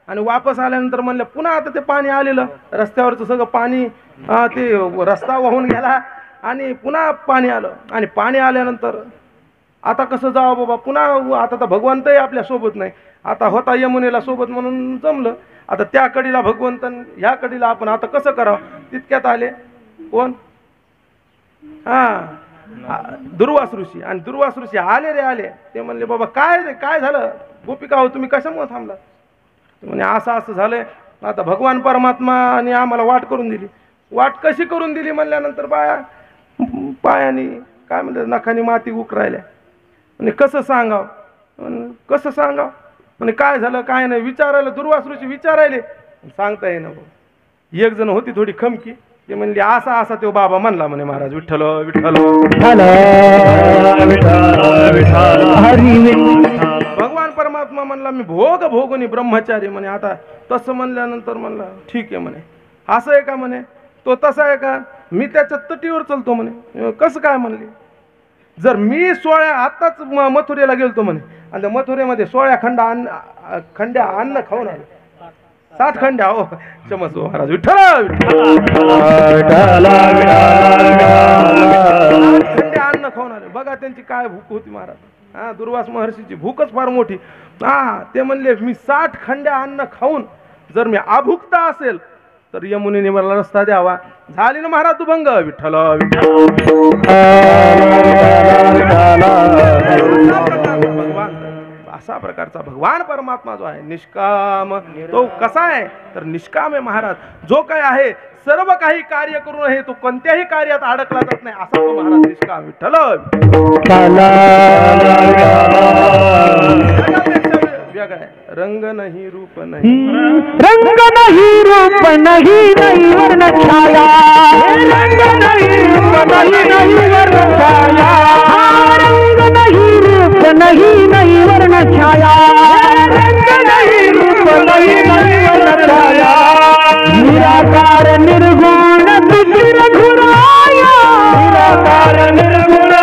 आणि वापस आल्यानंतर म्हणलं पुन्हा आता ते पाणी आलेलं रस्त्यावरचं सगळं पाणी ते रस्ता वाहून गेला आणि पुन्हा पाणी आलं आणि पाणी आल्यानंतर आता कसं जावं बाबा पुन्हा आता तर भगवंतही आपल्या सोबत नाही. आता होता यमुनेला सोबत म्हणून जमलं. आता त्या कडीला भगवंत ह्या कडीला आपण आता कसं करावं. तितक्यात आले कोण दुर्वास ऋषी आणि दुर्वास ऋषी आले. ते म्हणले बाबा काय झालं गोपिका हो तुम्ही कशामुळे थांबला. म्हणजे असं झालंय आता भगवान परमात्माने आम्हाला वाट करून दिली. वाट कशी करून दिली म्हणल्यानंतर पायाने काय म्हणतात नखानी माती उकरायल्या. म्हणजे कसं सांगाव म्हणे काय झालं काय नाही विचारायला, दुर्वासरूची विचारायले सांगता येईना. एक जण होती थोडी खमकी, ते म्हणली असा असा तो बाबा म्हणला म्हणे महाराज विठ्ठल विठ्ठल भगवान परमात्मा म्हणला मी भोग भोगुनी ब्रह्मचारी म्हणे. आता तसं म्हणल्यानंतर म्हणला ठीक आहे म्हणे. असं आहे का म्हणे, तो तसा आहे का, मी त्याच्या तटीवर चालतो म्हणे. कसं काय म्हणले, जर मी 16 आत्ताच मथुरेला गेलतो म्हणे आणि त्या मथुरेमध्ये 16 खंड्या अन्न खाऊन आलो, 60 खंड्या. हो क्षमस्व महाराज विठ्ठल खंड्या अन्न खाऊन आले. बघा त्यांची काय भूक होती महाराज. हा दुर्वास महर्षीची भूकच फार मोठी. हा ते म्हणले मी 60 खंड्या अन्न खाऊन जर मी अभुक्ता असेल तर यमुनेने मला रस्ता द्यावा. झाली ना महाराज तू भंग विठ्ठल भगवान. असा प्रकारचा भगवान परमात्मा जो आहे निष्काम, तो कसा आहे तर निष्काम आहे महाराज. जो काय आहे सर्व काही कार्य करून हे तो कोणत्याही कार्यात अडकला जात नाही, असा तो महाराज निष्काम विठ्ठल. वेगळा आहे, रंग नाही रूप नाही, रंग नहीं रूप नहीं नहीं वर्ण छाया, रंग नहीं रूप नहीं वर्ण छाया, रंग नहीं रूप नहीं वर्ण छाया, रंग नहीं रूप नहीं वर्ण छाया, निराकार निर्गुण तुझ रघुराया, निराकार निर्गुण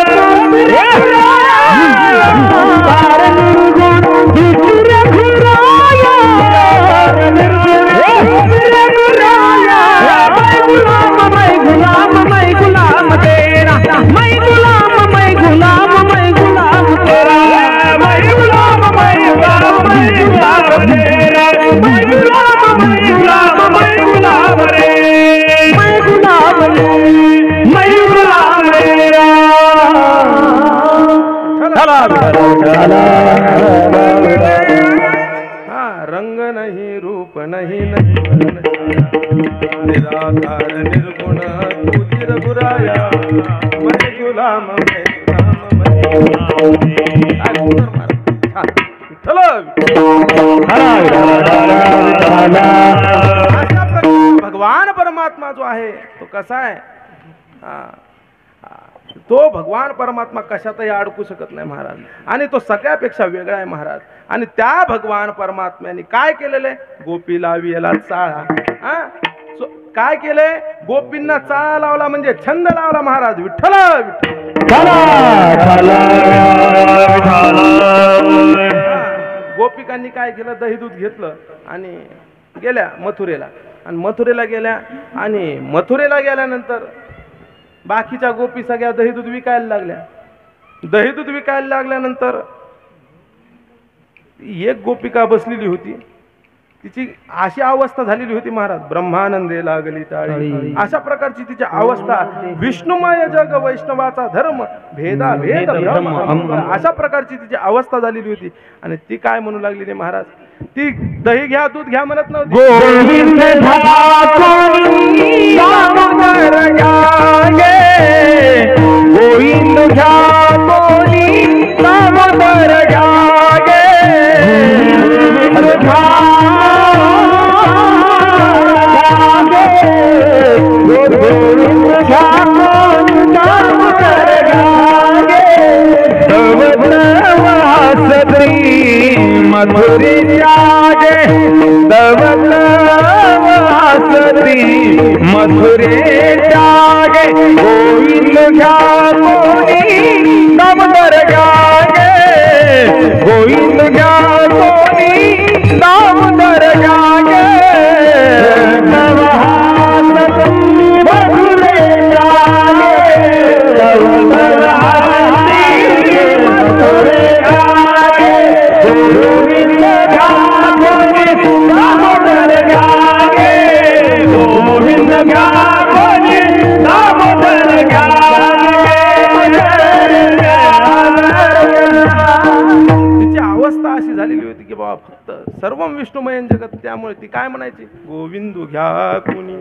रंग नहीं रूप नहीं निराकार निर्गुण तू रघुराया, मैं गुलाम भगवान परमात्मा जो आहे तो कसा आहे. तो भगवान परमात्मा कशातही अडकू शकत नाही महाराज, आणि तो सगळ्यापेक्षा वेगळा आहे महाराज. आणि त्या भगवान परमात्म्याने काय केलेलं आहे, गोपीला वियला चाळा. काय केलंय, गोपींना चाळा लावला म्हणजे छंद लावला महाराज विठ्ठल. गोपिकांनी काय केलं, दही दूध घेतलं आणि गेल्या मथुरेला. आणि मथुरेला गेल्या आणि मथुरेला गेल्यानंतर बाकीच्या गोपी सगळ्या दही दूध विकायला लागल्या. दही दूध विकायला लागल्यानंतर एक गोपिका बसलेली होती, तिची अशी अवस्था झालेली होती महाराज, ब्रह्मानंदे लागली टाळी. अशा प्रकारची तिची अवस्था, विष्णुमय जग वैष्णवाचा धर्म भेदा भेद अशा प्रकारची तिची अवस्था झालेली होती. आणि ती काय म्हणू लागली ते महाराज, ती दही घ्या दूध घ्या म्हणत नव्हती. मथुरे जागे दवत वासरी, मथुरे जागे गोविंद घ्या कोणी दामोदर गागे, गोविंद घ्या कोणी दामोदर गागे. मथुरे जागे दवत मथुरे अवस्था अशी झालेली होती की बाबा फक्त सर्व विष्णुमय जगत. त्यामुळे ती काय म्हणायची, गोविंदू घ्या कोणी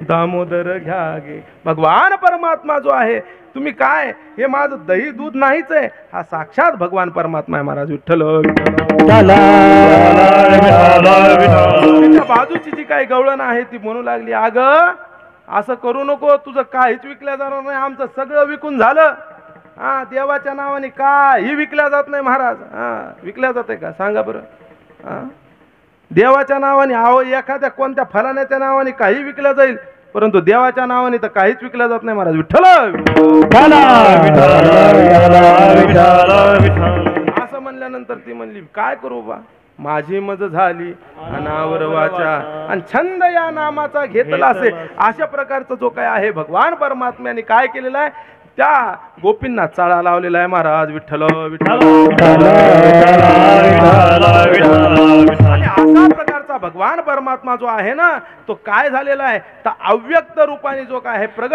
दामोदर घ्या गे. भगवान परमात्मा जो आहे, तुम्ही काय हे माझं दही दूध नाहीच आहे, हा साक्षात भगवान परमात्मा आहे महाराज. विठ्ठल त्याच्या बाजूची जी काही गवळण आहे ती म्हणू लागली, अग असं करू नको, तुझं काहीच विकल्या जाणार नाही, आमचं सगळं विकून झालं. हा, देवाच्या नावाने काही विकल्या जात नाही महाराज. हा, विकल्या जाते का सांगा बरं? हा, देवाच्या नावाने आहो, एखाद्या कोणत्या फलाण्याच्या नावाने काही विकल्या जाईल, परंतु देवाच्या नावाने तर काहीच विकल्या जात नाही महाराज. विठ्ठल असं म्हणल्यानंतर ती म्हणली, काय करू बा, माझी मज झाली अनावर वाचा आणि छंद या नामाचा घेतला असे. अशा प्रकारचा जो काय आहे भगवान परमात्म्याने काय केलेला आहे, त्या गोपींना चाळा लावलेला आहे महाराज. विठ्ठल विठ्ठल. आणि अशा प्रकारचा भगवान परमात्मा जो आहे ना, तो काय झालेला आहे, तर अव्यक्त रूपाने जो काय आहे प्रगट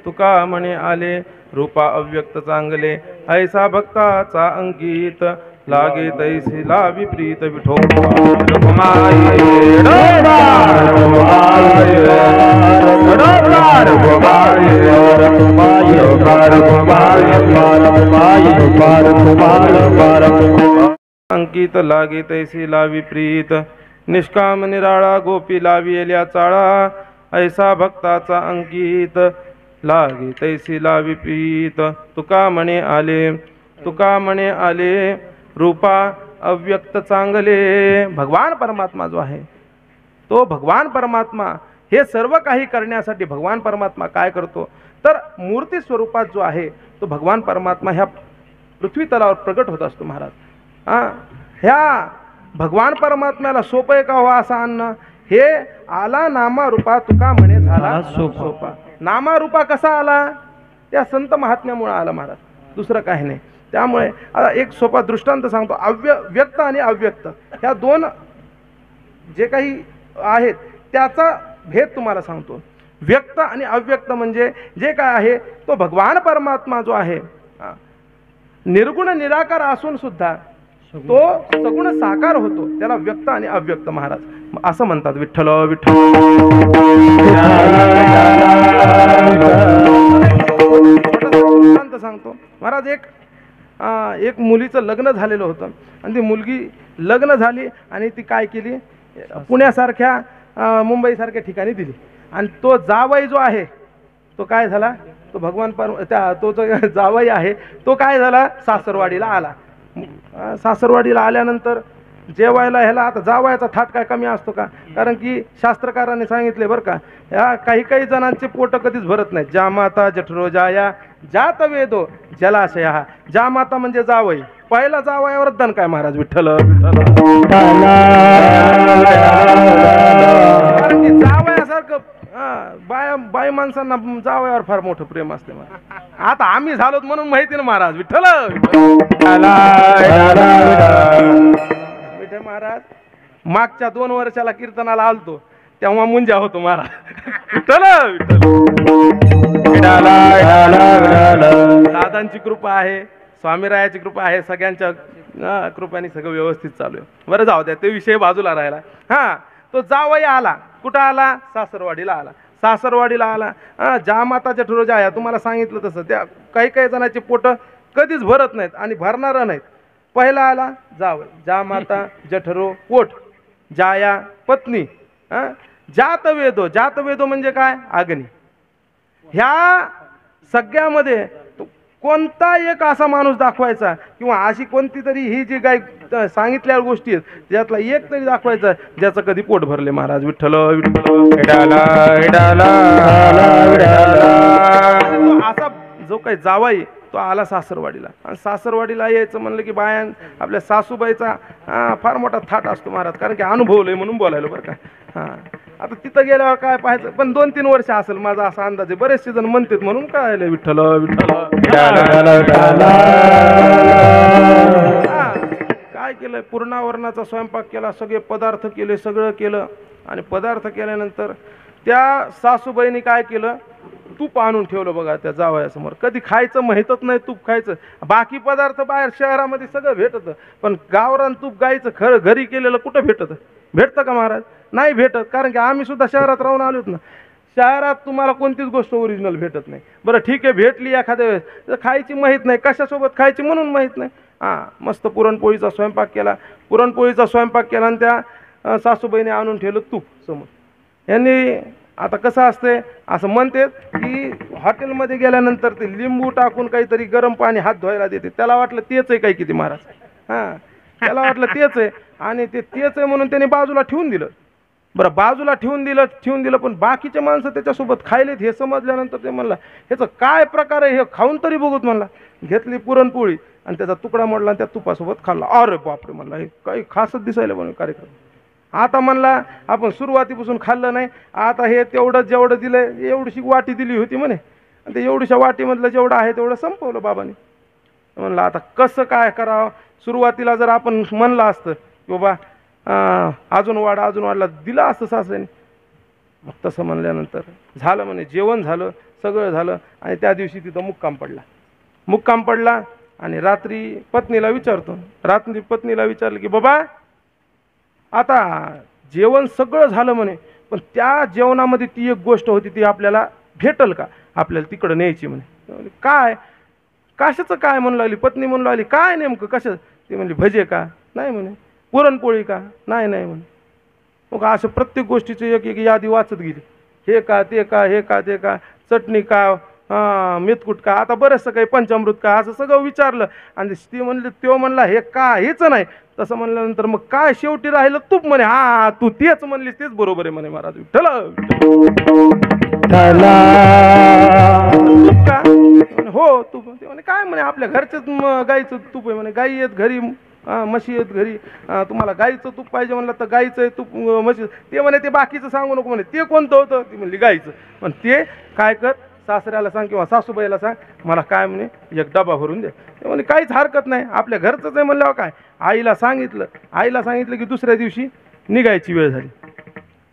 तुका म्हणे आले रूपा अव्यक्त चांगले ऐसा भक्ताचा अंकित लागे तैसी लावी प्रीत विठो अंकित लागे तैसी लावी प्रीत निष्काम निराळा गोपी लाविल्या चाळा ऐसा भक्ताचा अंकित लागे तैसी लावी प्रीत तुका म्हणे आले तुका म्हणे आले रूपा अव्यक्त चांगले. भगवान परमात्मा जो आहे तो भगवान परमात्मा हे सर्व काही करण्यासाठी भगवान परमात्मा काय करतो तर मूर्ती स्वरूपात जो आहे तो भगवान परमात्मा ह्या पृथ्वी तलावर प्रकट होत असतो महाराज. ह्या भगवान परमात्म्याला सोपं का व्हा असं आणणं हे आला नामा रूपा तुका म्हणे झाला सोपा. नामा रूपा कसा आला त्या संत महात्म्यामुळे आला महाराज, दुसरं काही नाही. त्यामुळे आता एक सोपा दृष्टांत सांगतो. व्यक्त आणि अव्यक्त ह्या दोन जे काही आहेत त्याचा भेद तुम्हाला सांगतो. व्यक्त आणि अव्यक्त म्हणजे जे काय आहे तो भगवान परमात्मा जो आहे निर्गुण निराकार असून सुद्धा तो सगुण साकार होतो, त्याला व्यक्त आणि अव्यक्त महाराज असं म्हणतात. विठ्ठल विठ्ठल. सांगतो महाराज. एक मुलीचं लग्न झालेलं होतं आणि ती मुलगी लग्न झाली आणि ती काय केली पुण्यासारख्या मुंबईसारख्या ठिकाणी दिली आणि तो जावई जो आहे तो काय झाला, तो भगवान त्या तो जो जावई आहे तो काय झाला, सासरवाडीला आला. सासरवाडीला आल्यानंतर जेवायला ह्याला, आता जावयाचा थाट काय कमी असतो का, कारण की शास्त्रकारांनी सांगितले बरं का, ह्या काही काही जणांचे पोट कधीच भरत नाहीत. ज्या माता जठरो जाया जात वेदो जलाशया. ज्या माता म्हणजे जावई, पहिला जावयावर दन काय महाराज, विठ्ठल विठ्ठल. कारण की जावयासारखं बाई माणसांना जावयावर फार मोठं प्रेम असते. आता आम्ही झालोत म्हणून माहिती ना महाराज, विठ्ठल विठ्ठल. महाराज मागच्या 2 वर्षाला कीर्तनाला आलतो तेव्हा मुंजा होतो महाराज. विठ्ठल दादांची कृपा आहे, स्वामीरायाची कृपा आहे, सगळ्यांच्या कृपाने सगळं व्यवस्थित चालू आहे. बरं जाऊ द्या, ते विषय बाजूला राहिला. हा, तो जावई आला, कुठं आला, सासरवाडीला आला. सासरवाडीला आला, ज्या माता जठरो जाया, तुम्हाला सांगितलं तसं त्या काही काही जणांचे पोट कधीच भरत नाहीत आणि भरणार नाहीत. पहिला आला जावई, ज्या माता जठरो पोट, जाया पत्नी, जात वेदो. जात वेदो म्हणजे काय, अग्नी. ह्या सगळ्यामध्ये कोणता एक असा माणूस दाखवायचा किंवा अशी कोणती तरी ही जी काही सांगितल्या गोष्टी आहेत त्यातला एक तरी दाखवायचा ज्याचं कधी पोट भरले महाराज. विठ्ठल विठ्ठल. असा जो काही जावाई तो आला सासरवाडीला, आणि सासरवाडीला यायचं म्हणलं की बाया आपल्या सासूबाईचा फार मोठा थाट असतो महाराज, कारण की अनुभवलंय म्हणून बोलायला बरं का. हां, आता तिथं गेल्यावर काय पाहायचं, पण 2-3 वर्ष असेल माझा असा अंदाज आहे. बरेचसे जण म्हणतात म्हणून काय विठ्ठल विठ्ठल. काय केलं, पूर्णावरणाचा स्वयंपाक केला, सगळे पदार्थ केले, सगळं केलं. आणि पदार्थ केल्यानंतर त्या सासूबाईने काय केलं, तूप आणून ठेवलं बघा त्या जावयासमोर. कधी खायचं माहीतच नाही तूप खायचं, बाकी पदार्थ बाहेर शहरामध्ये सगळं भेटतं, पण गावरान तूप गायचं खरं घरी केलेलं कुठं भेटतं का महाराज, नाही भेटत. कारण की आम्ही सुद्धा शहरात राहून आलोत ना, शहरात तुम्हाला कोणतीच गोष्ट ओरिजिनल भेटत नाही. बरं ठीक आहे, भेटली एखाद्या वेळेस तर खायची माहीत नाही, कशासोबत खायची म्हणून माहीत नाही. मस्त पुरणपोळीचा स्वयंपाक केला, पुरणपोळीचा स्वयंपाक केला आणि त्या सासूबाईने आणून ठेवलं तूप समोर. यांनी आता कसं असते, असं म्हणते की हॉटेलमध्ये गेल्यानंतर ते लिंबू टाकून काहीतरी गरम पाणी हात धुवायला देते, त्याला वाटलं तेच आहे काय किती महाराज. त्याला वाटलं तेच आहे, आणि ते तेच आहे म्हणून त्याने बाजूला ठेवून दिलं. बरं, बाजूला ठेवून दिलं, पण बाकीचे माणसं त्याच्यासोबत खायलेत हे समजल्यानंतर ते म्हणला ह्याचं काय प्रकार आहे, हे खाऊन तरी बघूत म्हणला. घेतली पुरणपोळी आणि त्याचा तुकडा मोडला आणि त्या तुपासोबत खाल्ला. अरे बापरे म्हणला, हे काही खासच दिसायला म्हणून कार्यक्रम. आता म्हणला आपण सुरुवातीपासून खाल्लं नाही, आता हे तेवढं जेवढं दिलं, एवढीशी वाटी दिली होती म्हणे, आणि ते एवढीशा वाटीमधलं जेवढं आहे तेवढं संपवलं बाबांनी. म्हणलं आता कसं काय करावं. सुरुवातीला जर आपण म्हणलं असतं की बाबा अजून वाढला दिलं असतं सासऱ्याने, मग तसं म्हणल्यानंतर झालं म्हणे, जेवण झालं, सगळं झालं. आणि त्या दिवशी तिथं मुक्काम पडला. आणि रात्री पत्नीला विचारलं की बाबा आता जेवण सगळं झालं म्हणे, पण त्या जेवणामध्ये ती एक गोष्ट होती, ती आपल्याला भेटल का, आपल्याला तिकडं न्यायची म्हणे. काय, कशाचं काय म्हणू लागली पत्नी, म्हणू लागली काय नेमकं कशा. ती म्हणली भजे का, नाही म्हणे. पुरणपोळी का, नाही म्हणे. मग असं प्रत्येक गोष्टीची एक एक यादी वाचत गेली, हे का ते का, हे का ते का, चटणी का, मेथकूट का, आता बरंचसं काही पंचामृत का, असं सगळं विचारलं. आणि ती म्हणली, तो म्हणला हे काहीच नाही. तसं म्हणल्यानंतर मग काय शेवटी राहिलं तूप म्हणे. तू तेच म्हणलीस तेच बरोबर आहे म्हणे महाराज. विठ्ठल तूप का, हो तूप. ते म्हणे काय म्हणे, आपल्या घरचंच गाईचं तूप आहे म्हणे, गाई आहेत घरी, म्हशी आहेत घरी, तुम्हाला गाईचं तूप पाहिजे म्हणलं तर गाईचं तूप, म्हशी. ते म्हणे ते बाकीचं सांगू नको म्हणे, ते कोणतं होतं. ती म्हणली गाईचं. पण ते काय कर, सासऱ्याला सांग किंवा सासूबाईला सांग, मला काय म्हणे एक डबा भरून दे. ते म्हणे काहीच हरकत नाही, आपल्या घरचंच आहे म्हणल्यावर काय. आईला सांगितलं की दुसऱ्या दिवशी निघायची वेळ झाली.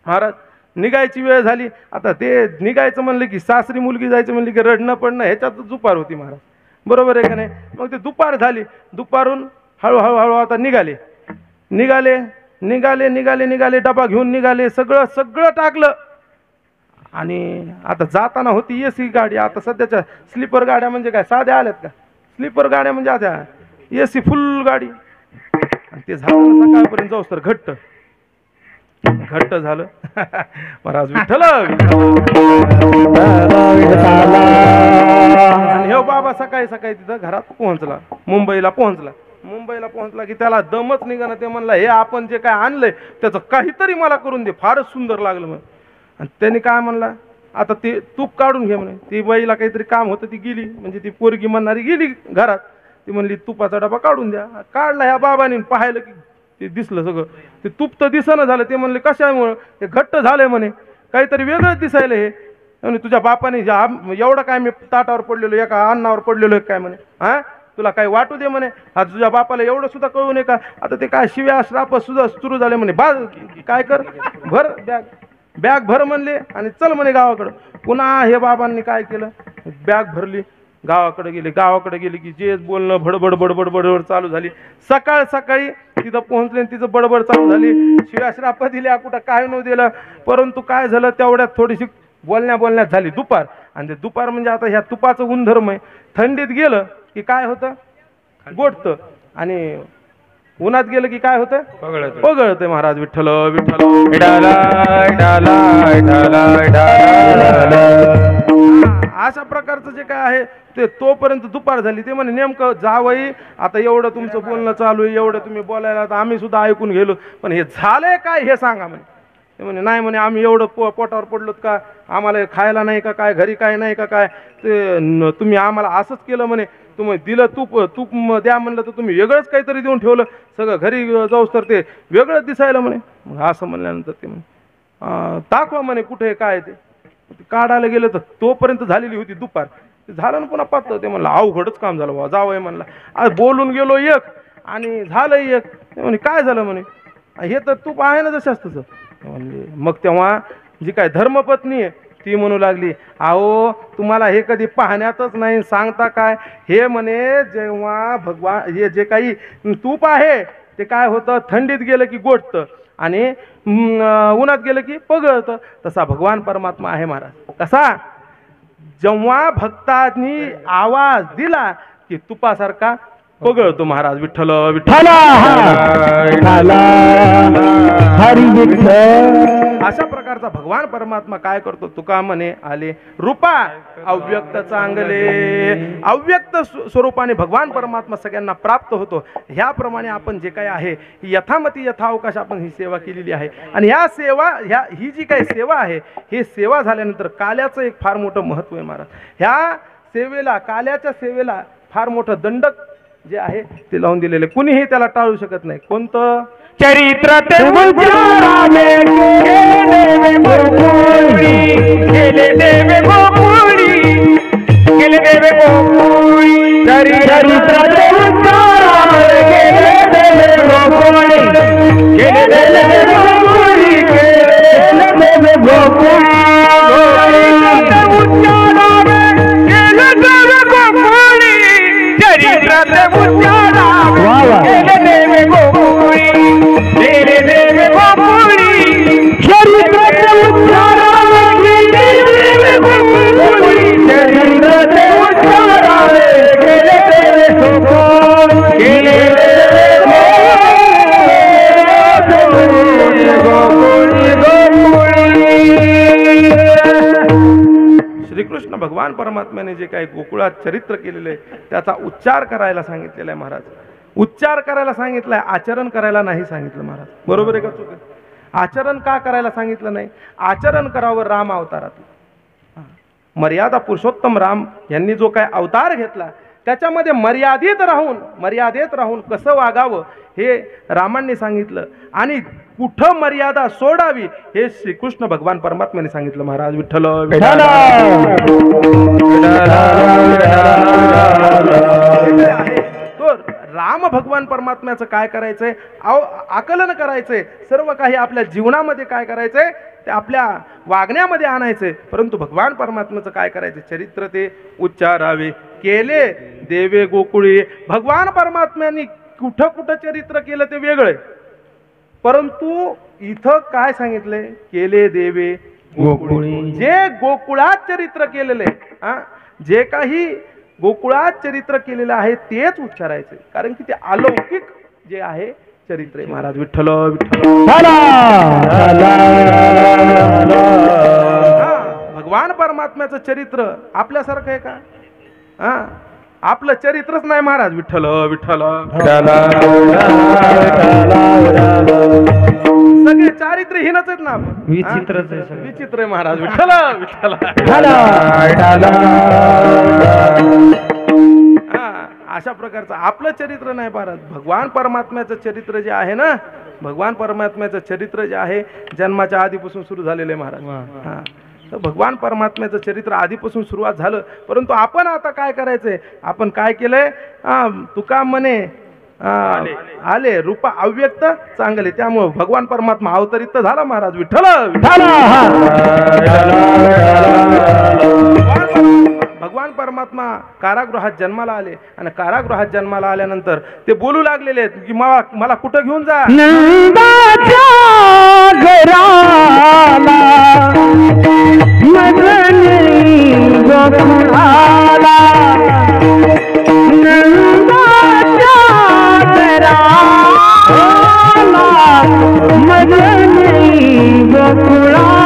महाराज निघायची वेळ झाली. आता ते निघायचं म्हणलं की सासरी मुलगी जायचं म्हणली की रडणं पडणं ह्याच्यात दुपार होती महाराज, बरोबर आहे का नाही. मग ते दुपार झाली, दुपारून हळूहळू आता निघाले, डबा घेऊन निघाले, सगळं टाकलं. आणि आता जाताना होती एसी गाडी. आता सध्याच्या स्लीपर गाड्या म्हणजे काय साध्या आल्यात का, स्लीपर गाड्या म्हणजे आता एसी फुल गाडी. आणि ते झालं सकाळपर्यंत जाऊस तर घट्ट झालं. महाराज विठ्ठल आणि हे बाबा सकाळी सकाळी तिथं घरात पोहोचला, मुंबईला पोहोचला की त्याला दमच निघाना. ते म्हणला हे आपण जे काय आणलंय त्याचं काहीतरी मला करून दे, फारच सुंदर लागलं म्हणे. आणि त्यांनी काय म्हणला, आता ते तूप काढून घे म्हणे. ती बाईला काहीतरी काम होतं, ती गेली, म्हणजे ती पोरगी म्हणणारी गेली घरात. ती म्हणली तुपाचा डबा काढून द्या. काढला ह्या बाबाने, पाहिलं की ते दिसलं सगळं. ते तूप तर दिसणं झालं. ते म्हणले कशामुळं, ते घट्ट झालंय म्हणे, काहीतरी वेगळंच दिसायला हे. म्हणे तुझ्या बापाने एवढं काय मी ताटावर पडलेलो, एका अन्नावर पडलेलो काय म्हणे, हा तुला काय वाटू दे म्हणे. हा तुझ्या बापाला एवढं सुद्धा कळू नये का. आता ते काय शिव्या श्राप सुद्धा सुरू झाले म्हणे. काय कर, भर बॅग भर म्हणले आणि चल म्हणे गावाकडं. पुन्हा हे बाबांनी काय केलं, बॅग भरली, गावाकडे गेले की जे बोलणं बडबड बडबड बडबड चालू झाली. सकाळी तिथं पोहोचले, तिचं बडबड चालू झाली. शिव्या श्राप दिल्या, कुठं काय न दिलं. परंतु काय झालं, तेवढ्यात थोडीशी बोलण्यात झाली दुपार. आणि ते दुपार म्हणजे आता ह्या तुपाचं गुणधर्म आहे. थंडीत गेलं की काय होतं, गोठतं, आणि उन्हात गेलं की काय होतं, पगळतं. महाराज विठ्ठल अशा प्रकारचं जे काय आहे ते तोपर्यंत दुपार झाली. ते म्हणे नेमकं जावई, आता एवढं तुमचं बोलणं चालू आहे, एवढं तुम्ही बोलायला, तर आम्ही सुद्धा ऐकून गेलो, पण हे झालंय काय हे सांगा म्हणे. ते म्हणे नाही म्हणे, आम्ही एवढं पोटावर पडलोत का, आम्हाला खायला नाही का काय, घरी काय नाही का काय, ते तुम्ही आम्हाला असंच केलं म्हणे. तुम्ही दिलं तूप द्या म्हणलं तर तुम्ही वेगळंच काहीतरी देऊन ठेवलं, सगळं घरी जाऊस तर ते वेगळंच दिसायला म्हणे. मग असं म्हणल्यानंतर ते म्हणे दाखवा म्हणे कुठे काय ते. काढायला गेलं तर तोपर्यंत झालेली होती दुपार. झालं ना पुन्हा पाहतं. ते म्हणलं अवघडच काम झालं बाबा, जावंय म्हणला. आज बोलून गेलो एक आणि झालं एक. ते म्हणे काय झालं म्हणे, हे तर तूप आहे ना जशाच तसं. म्हणले मग तेव्हा जी काय धर्मपत्नी आहे ती म्हणू लागली, अहो तुम्हाला हे कधी पाहण्यातच नाही, सांगता काय. हे म्हणे जेव्हा भगवान हे जे काही तूप आहे ते काय होतं, थंडीत गेलं की गोठतं आणि उन्हात गेलं की पगळतं. तसा भगवान परमात्मा आहे महाराज. कसा, जेव्हा भक्तांनी आवाज दिला की तुपासारखा पगळतो महाराज. विठ्ठल विठ्ठल हरी विठ्ठल. अशा प्रकारचा भगवान परमात्मा काय करतो, तुका म्हणे आले रूपा अव्यक्त चांगले. अव्यक्त स्वरूपाने भगवान परमात्मा सगळ्यांना प्राप्त होतो. ह्याप्रमाणे आपण जे काही आहे यथामती यथावकाश आपण ही सेवा केलेली आहे. आणि ह्या सेवा ही जी काही सेवा आहे, ही सेवा झाल्यानंतर काल्याचं एक फार मोठं महत्त्व आहे महाराज. ह्या सेवेला, काल्याच्या सेवेला फार मोठं दंडक जे आहे ते लावून दिलेले, कुणीही त्याला टाळू शकत नाही. कोणतं चरित्र ते उच्चारावे केले देवे गोकुळी चरित्र ते उच्चारावे केले देवे गोकुळी केले देवे गोकुळी केले देवे गोकुळी उच्चारावे केले देवे गोकुळी चरित्र ते उच्चारावे केले देवे गोकुळी देवे देवे गोकुळी चरित्र ते उच्चारावे केले देवे गोकुळी चरित्र ते उच्चारावे केले देवे गोकुळी केले देवे गोकुळी गोकुळी. श्रीकृष्ण भगवान परमात्म्याने जे काही गोकुळात चरित्र केलेलं आहे त्याचा उच्चार करायला सांगितलेला आहे महाराज. उच्चार करायला सांगितलंय, आचरण करायला नाही सांगितलं महाराज. बरोबर आहे का चूक आहे? आचरण का करायला सांगितलं नाही? आचरण करावं राम अवतारात. मर्यादा पुरुषोत्तम राम यांनी जो काय अवतार घेतला त्याच्यामध्ये मर्यादित राहून कसं वागावं हे रामांनी सांगितलं. आणि कुठं मर्यादा सोडावी हे श्रीकृष्ण भगवान परमात्म्याने सांगितलं महाराज. विठ्ठल विठ्ठल. राम भगवान परमात्म्याचं काय करायचंय, आकलन करायचंय, सर्व काही आपल्या जीवनामध्ये काय करायचंय ते आपल्या वागण्यामध्ये आणायचंय. परंतु भगवान परमात्म्याचं काय करायचं, चरित्र ते उच्चारावे केले देवे गोकुळी. भगवान परमात्म्यांनी कुठं कुठं चरित्र केलं ते वेगळं, परंतु इथं काय सांगितलंय, केले देवे गोकुळी. जे गोकुळात चरित्र केलेले, जे काही गोकुळात चरित्र केलेलं आहे तेच उच्चारायचे, कारण की ते अलौकिक जे आहे चरित्र आहे महाराज. विठ्ठल विठ्ठल. भगवान परमात्म्याचं चरित्र आपल्यासारखं आहे का? हा, आपलं चरित्रच नाही महाराज. विठ्ठल विठ्ठल. सगळे चारित्र्यहीनच आहेत ना आपण. विचित्रच आहे, विचित्र आहे महाराज. विठ्ठल विठ्ठल. अशा प्रकारचं आपलं चरित्र नाही महाराज. भगवान परमात्म्याचं चरित्र जे आहे ना, भगवान परमात्म्याचं चरित्र जे आहे जन्माच्या आधीपासून सुरू झालेलं आहे महाराज. हा, तर भगवान परमात्म्याचं चरित्र आधीपासून सुरुवात झालं. परंतु आपण आता काय करायचंय? आपण काय केलंय? तुका म्हणे आले रूपा अव्यक्त चांगले. त्यामुळे भगवान परमात्मा अवतरित तर झाला महाराज. विठ्ठल विठ्ठल. भगवान परमात्मा कारागृहात जन्माला आले आणि कारागृहात जन्माला आल्यानंतर ते बोलू लागलेले आहेत की मला कुठं घेऊन जा? नंदाच्या घराला मदनी गोकुळाला. नंदाच्या घराला मदनी गोकुळाला.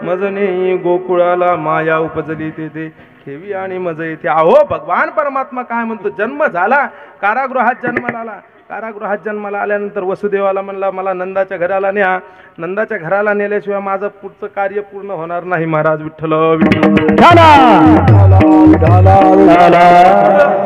मजने गोकुळाला माया उपजली तेथे ठेवी आणि मज येथे. अहो भगवान परमात्मा काय म्हणतो? जन्म झाला, कारागृहात जन्माला आला. कारागृहात जन्माला आल्यानंतर वसुदेवाला म्हणला मला नंदाच्या घराला न्या. नंदाच्या घराला नेल्याशिवाय माझं पुढचं कार्य पूर्ण होणार नाही महाराज. विठ्ठल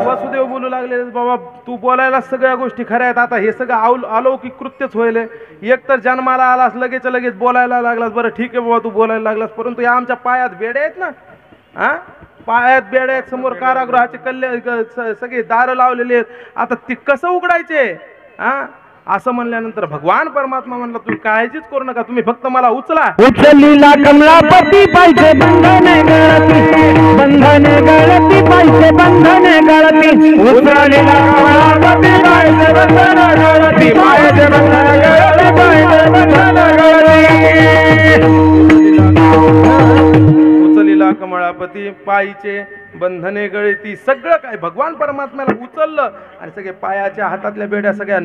वसुदेव बोलू लागले बाबा तू बोलायला सगळ्या गोष्टी खऱ्या आहेत. आता हे सगळं अलौकिक कृत्यच होईल. एक तर जन्माला आलास लगेच बोलायला लागलास. बरं ठीक आहे बाबा तू बोलायला लागलास, परंतु या आमच्या पायात बेडे आहेत ना. हा, पायात बेडे आहेत, समोर कारागृहाचे सगळे दार लावलेले आहेत. आता ती कसं उघडायचे? हा, असं म्हणल्यानंतर भगवान परमात्मा म्हणला तुम्ही काळजीच करू नका, तुम्ही फक्त मला उचला. उचलीला कमलापती पाहिजे बंधने गळती, बंधने गळती पाहिजे बंधने गळती. उचलीला कमलापती पाहिजे बंधने गळती, पाहिजे बंधने गळती, पाहिजे बंधने गळती. उचलीला कमळापती पायीचे बंधने गळती. सगळं काय भगवान परमात्म्याला उचललं आणि सगळे पायाच्या हातातल्या बेड्या सगळ्या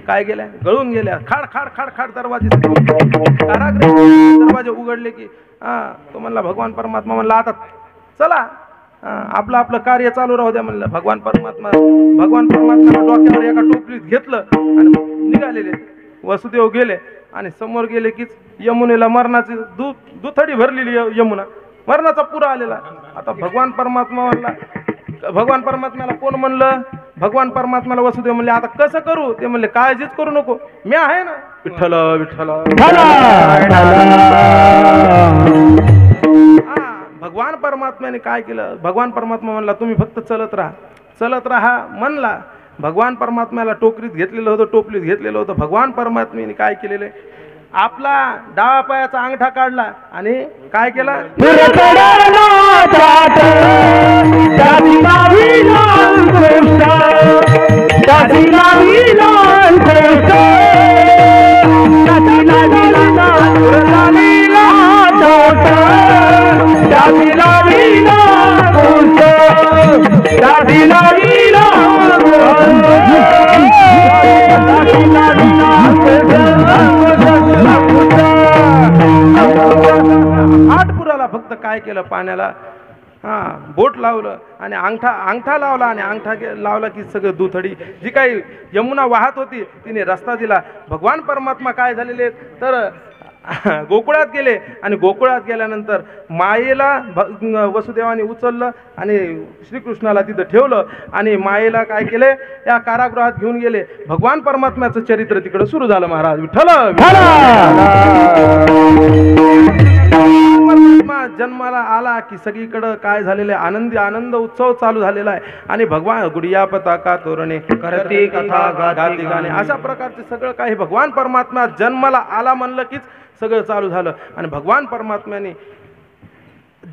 काय गेल्या? गळून गेल्या. खाड खाड खाड खाड दरवाजे दरवाजे उघडले की तो म्हणला भगवान परमात्मा म्हणला आता चला आपलं आपलं कार्य चालू राहू द्या म्हणलं. भगवान परमात्म्याला डोक्यावर एका टोपलीत घेतलं आणि निघालेले. वसुदेव गेले आणि समोर गेले की यमुनेला मरणाची दुथडी भरलेली यमुना, मरणाचा पुरा आलेला. आता भगवान परमात्म्याला कोण म्हणलं? भगवान परमात्म्याला वसुदेव म्हणले आता कसं करू? ते म्हणले काळजीच करू नको, मी आहे ना. विठ्ठल विठ्ठल. भगवान परमात्म्याने काय केलं? भगवान परमात्मा म्हणला तुम्ही फक्त चलत राहा म्हणला. भगवान परमात्म्याला टोकरीत घेतलेलं होतं, टोपलीत घेतलेलं होतं. भगवान परमात्म्याने काय केलेलं आहे? आपला डावा पायाचा अंगठा काढला आणि काय केला हाटपुराला फक्त काय केलं पाण्याला बोट लावलं आणि अंगठा लावला आणि अंगठा लावला की सगळं दुथडी जी काही यमुना वाहत होती तिने रस्ता दिला. भगवान परमात्मा काय झालेले तर गोकुळात गेले आणि गोकुळात गेल्यानंतर मायेला वसुदेवाने उचललं आणि श्रीकृष्णाला तिथं ठेवलं आणि मायेला काय केले या कारागृहात घेऊन गेले. भगवान परमात्म्याचं चरित्र तिकडं सुरू झालं. महाराज विठ्ठल परमात्मा जन्माला आला की सगळीकडं काय झालेलं आहे आनंद उत्सव चालू झालेला आहे आणि भगवान गुडिया पताका तोरणे करते कथा गाती गाणे अशा प्रकारचे सगळं काही भगवान परमात्मा जन्माला आला म्हणलं कीच सगळं चालू झालं. आणि भगवान परमात्म्याने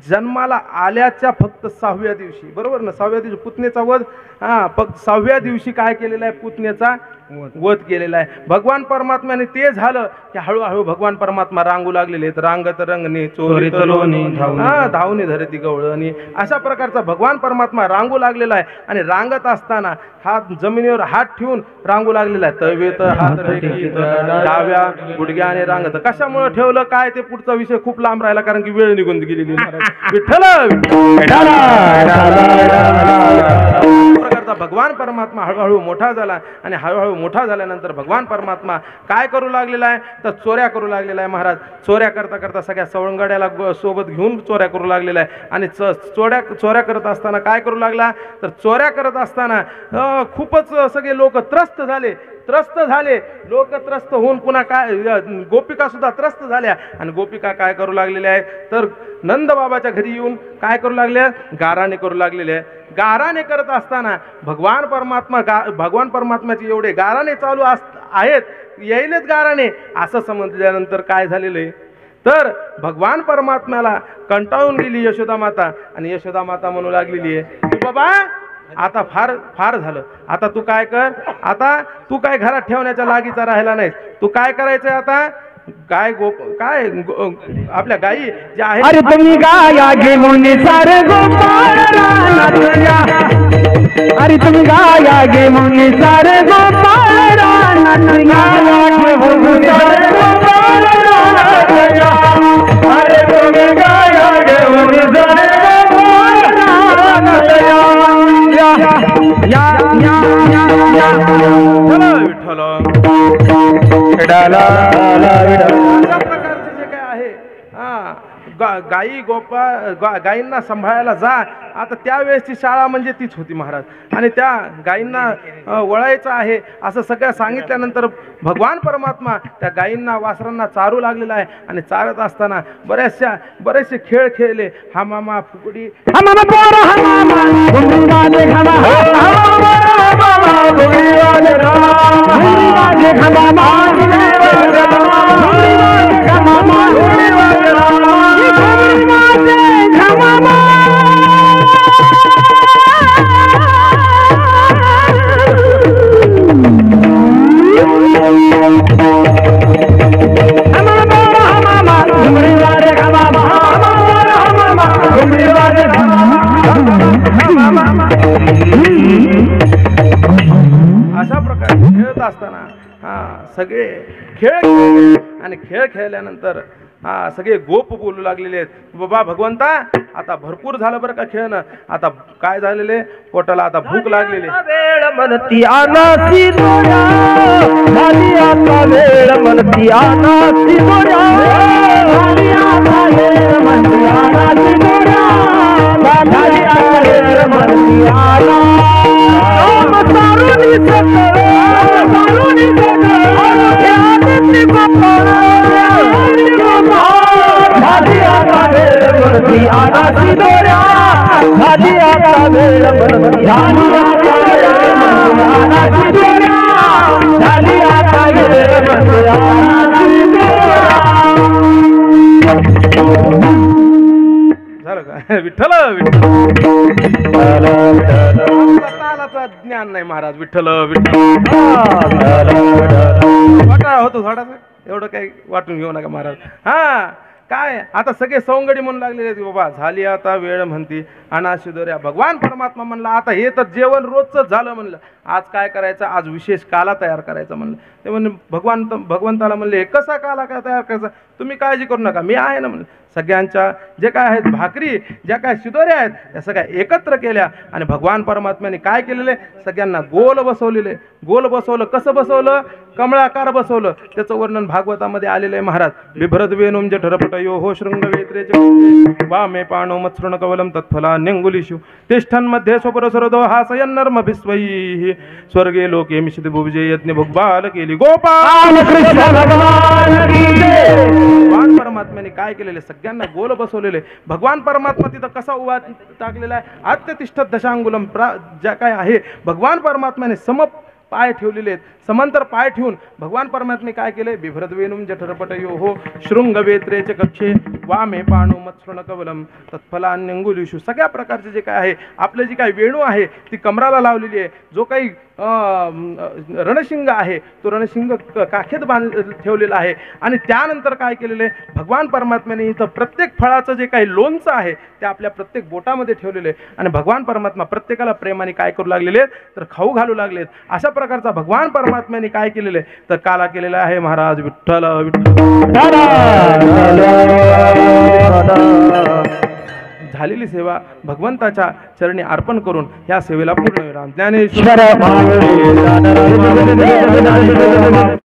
जन्माला आल्याच्या फक्त 6व्या दिवशी बरोबर ना 6व्या दिवशी पुतनेचा वध फक्त 6व्या दिवशी काय केलेला आहे पुतनेचा वध केलेला आहे. भगवान परमात्म्याने ते झालं की हळूहळू भगवान परमात्मा रांगू लागलेले आहेत. रांगत रंगणे चोरीत लोणी धावणे धरती गवळणी अशा प्रकारचा भगवान परमात्मा रांगू लागलेला आहे. आणि रांगत असताना हात जमिनीवर हात ठेवून रांगू लागलेला आहे. तवेत हात डाव्या गुडघ्याने रांगत कशामुळे ठेवलं काय ते पुढचा विषय खूप लांब राहिला कारण की वेळ निघून गेलेली. विठ्ठल प्रकारचा भगवान परमात्मा हळूहळू मोठा झाला आणि हळूहळू मोठा झाल्यानंतर भगवान परमात्मा काय करू लागलेला आहे तर चोऱ्या करू लागलेला आहे. महाराज चोऱ्या करता करता सगळ्या सवंगड्याला सोबत घेऊन चोऱ्या करू लागलेला आहे. आणि चोऱ्या करत असताना काय करू लागला तर चोऱ्या करत असताना खूपच सगळे लोक त्रस्त झाले लोक त्रस्त होऊन पुन्हा काय गोपिका सुद्धा त्रस्त झाल्या आणि गोपिका काय करू लागलेल्या आहे तर नंद बाबाच्या घरी येऊन काय करू लागल्या गाराणे करू लागलेले आहे. गाराणे करत असताना भगवान परमात्म्याचे एवढे गाराणे चालू आहेत येईलच गाराणे असं समजल्यानंतर काय झालेलं आहे तर भगवान परमात्म्याला कंटाळून गेली यशोदा माता आणि यशोदा माता म्हणू लागलेली आहे की बाबा आता फार झालं. आता तू काय कर आता तू काय घरात ठेवण्याच्या लागीचा राहिला नाहीस. तू काय करायचंय आता गाय आपल्या गायी ज्या आहेत अरे तुम्ही गाया घेऊन सारे गोपाळ रानातल्या अरे तुम्ही गाया घेऊन सारे गोपाळ रानातल्या अरे तुम्ही गाया घेऊन सारे अशा प्रकारचे जे काय आहे गायींना सांभाळायला जा. आता त्यावेळेसची शाळा म्हणजे तीच होती महाराज. आणि त्या गायींना वळायचं आहे असं सगळं सांगितल्यानंतर भगवान परमात्मा त्या गायींना वासरांना चारू लागलेला आहे. आणि चारत असताना बरेचसे खेळ खेळले. हा मामा फुगडी अशा प्रकारे खेळत असताना सगळे खेळ आणि खेळ खेळल्यानंतर सगळे गोप बोलू लागलेले आहेत बाबा भगवंता आता भरपूर झालं बरं का खेळणं. आता काय झालेले पोटाला आता भूक लागलेली वेळ म्हणती आनासी दोऱ्या झाली आता वेळ म्हणती आनासी दोऱ्या झाली आता वेळ म्हणती आनासी दोऱ्या झाली आता वेळ म्हणती आना सारुनी सकळ ख्याती बाप्पा झाली आता वेळ म्हणती आनासी दोऱ्या झाली आता वेळ म्हणती झाली आता वेळ म्हणती आनासी दोऱ्या झाली आता वेळ म्हणती आनासी दोऱ्या झालं का विठ्ठल विठ्ठल तालाचं ज्ञान नाही महाराज विठ्ठल विठ्ठल वाटा होतो थोडासा एवढं काही वाटून घेऊ नका महाराज हा काय आता सगळे सवंगडी म्हणून लागलेले आहेत बाबा झाली आता वेळ म्हणती अनाशी दोऱ्या भगवान परमात्मा म्हणला आता हे तर जेवण रोजच झालं म्हणलं आज काय करायचं आज विशेष काला तयार करायचा म्हणलं ते म्हणले भगवंताला म्हणले कसा काला काय तयार करायचा तुम्ही काळजी करू नका मी आहे ना म्हणलं सगळ्यांच्या जे काय आहेत भाकरी ज्या काय शिदोऱ्या आहेत त्या सगळ्या एकत्र केल्या आणि भगवान परमात्म्याने काय केलेले सगळ्यांना गोल बसवलेले गोल बसवलं कसं बसवलं कमळाकार बसवलं त्याचं वर्णन भागवतामध्ये आलेलं आहे महाराज बिभ्रद वेणुम जठरपट यो हो शृंग वेत्रेचे वामे पाणो मत्सृण कवलम तत्फला नेंगुलिषु तिष्ठन् मध्ये स्वपरसरदो हासयन्नर्मभिस्वैः स्वर्गे लोके मिशित भुवजे यज्ञ भुग्बाल केली गोपाल कृष्ण भगवान परमात्म्याने काय केलेले सगळ्यांना गोल बसवलेले भगवान परमात्मा तिथं कसा उभा टाकलेला आहे अत्यतिष्ठ दशांगुलम ज्या काय आहे भगवान परमात्म्याने सम पाय ठेवलेले आहेत समांतर पाय ठेवून भगवान परमात्मे काय केले बिभ्रद वेणुम जठरपट यो हो शृंग वेत्रेचे कक्षे वामे पाणो मत्सृण कवलम तत्फलान्यंगुलिषु सगळ्या प्रकारचे जे काय आहे आपले जी काही वेणू आहे ती कमराला लावलेली आहे जो काही रणशिंग आहे तो रणशिंग काखेत ठेवलेला आहे आणि त्यानंतर काय केलेलं आहे भगवान परमात्म्याने इथं प्रत्येक फळाचं जे काही लोणचं आहे ते आपल्या प्रत्येक बोटामध्ये ठेवलेलं आहे आणि भगवान परमात्मा प्रत्येकाला प्रेमाने काय करू लागलेले आहेत तर खाऊ घालू लागलेत अशा प्रकारचा भगवान परमात्म्याने काय केलेलं आहे तर काला केलेला आहे महाराज विठ्ठल विठ्ठल झालेली सेवा भगवंताच्या चरणी अर्पण करून या सेवेला पूर्ण विराम ज्ञानेश्वर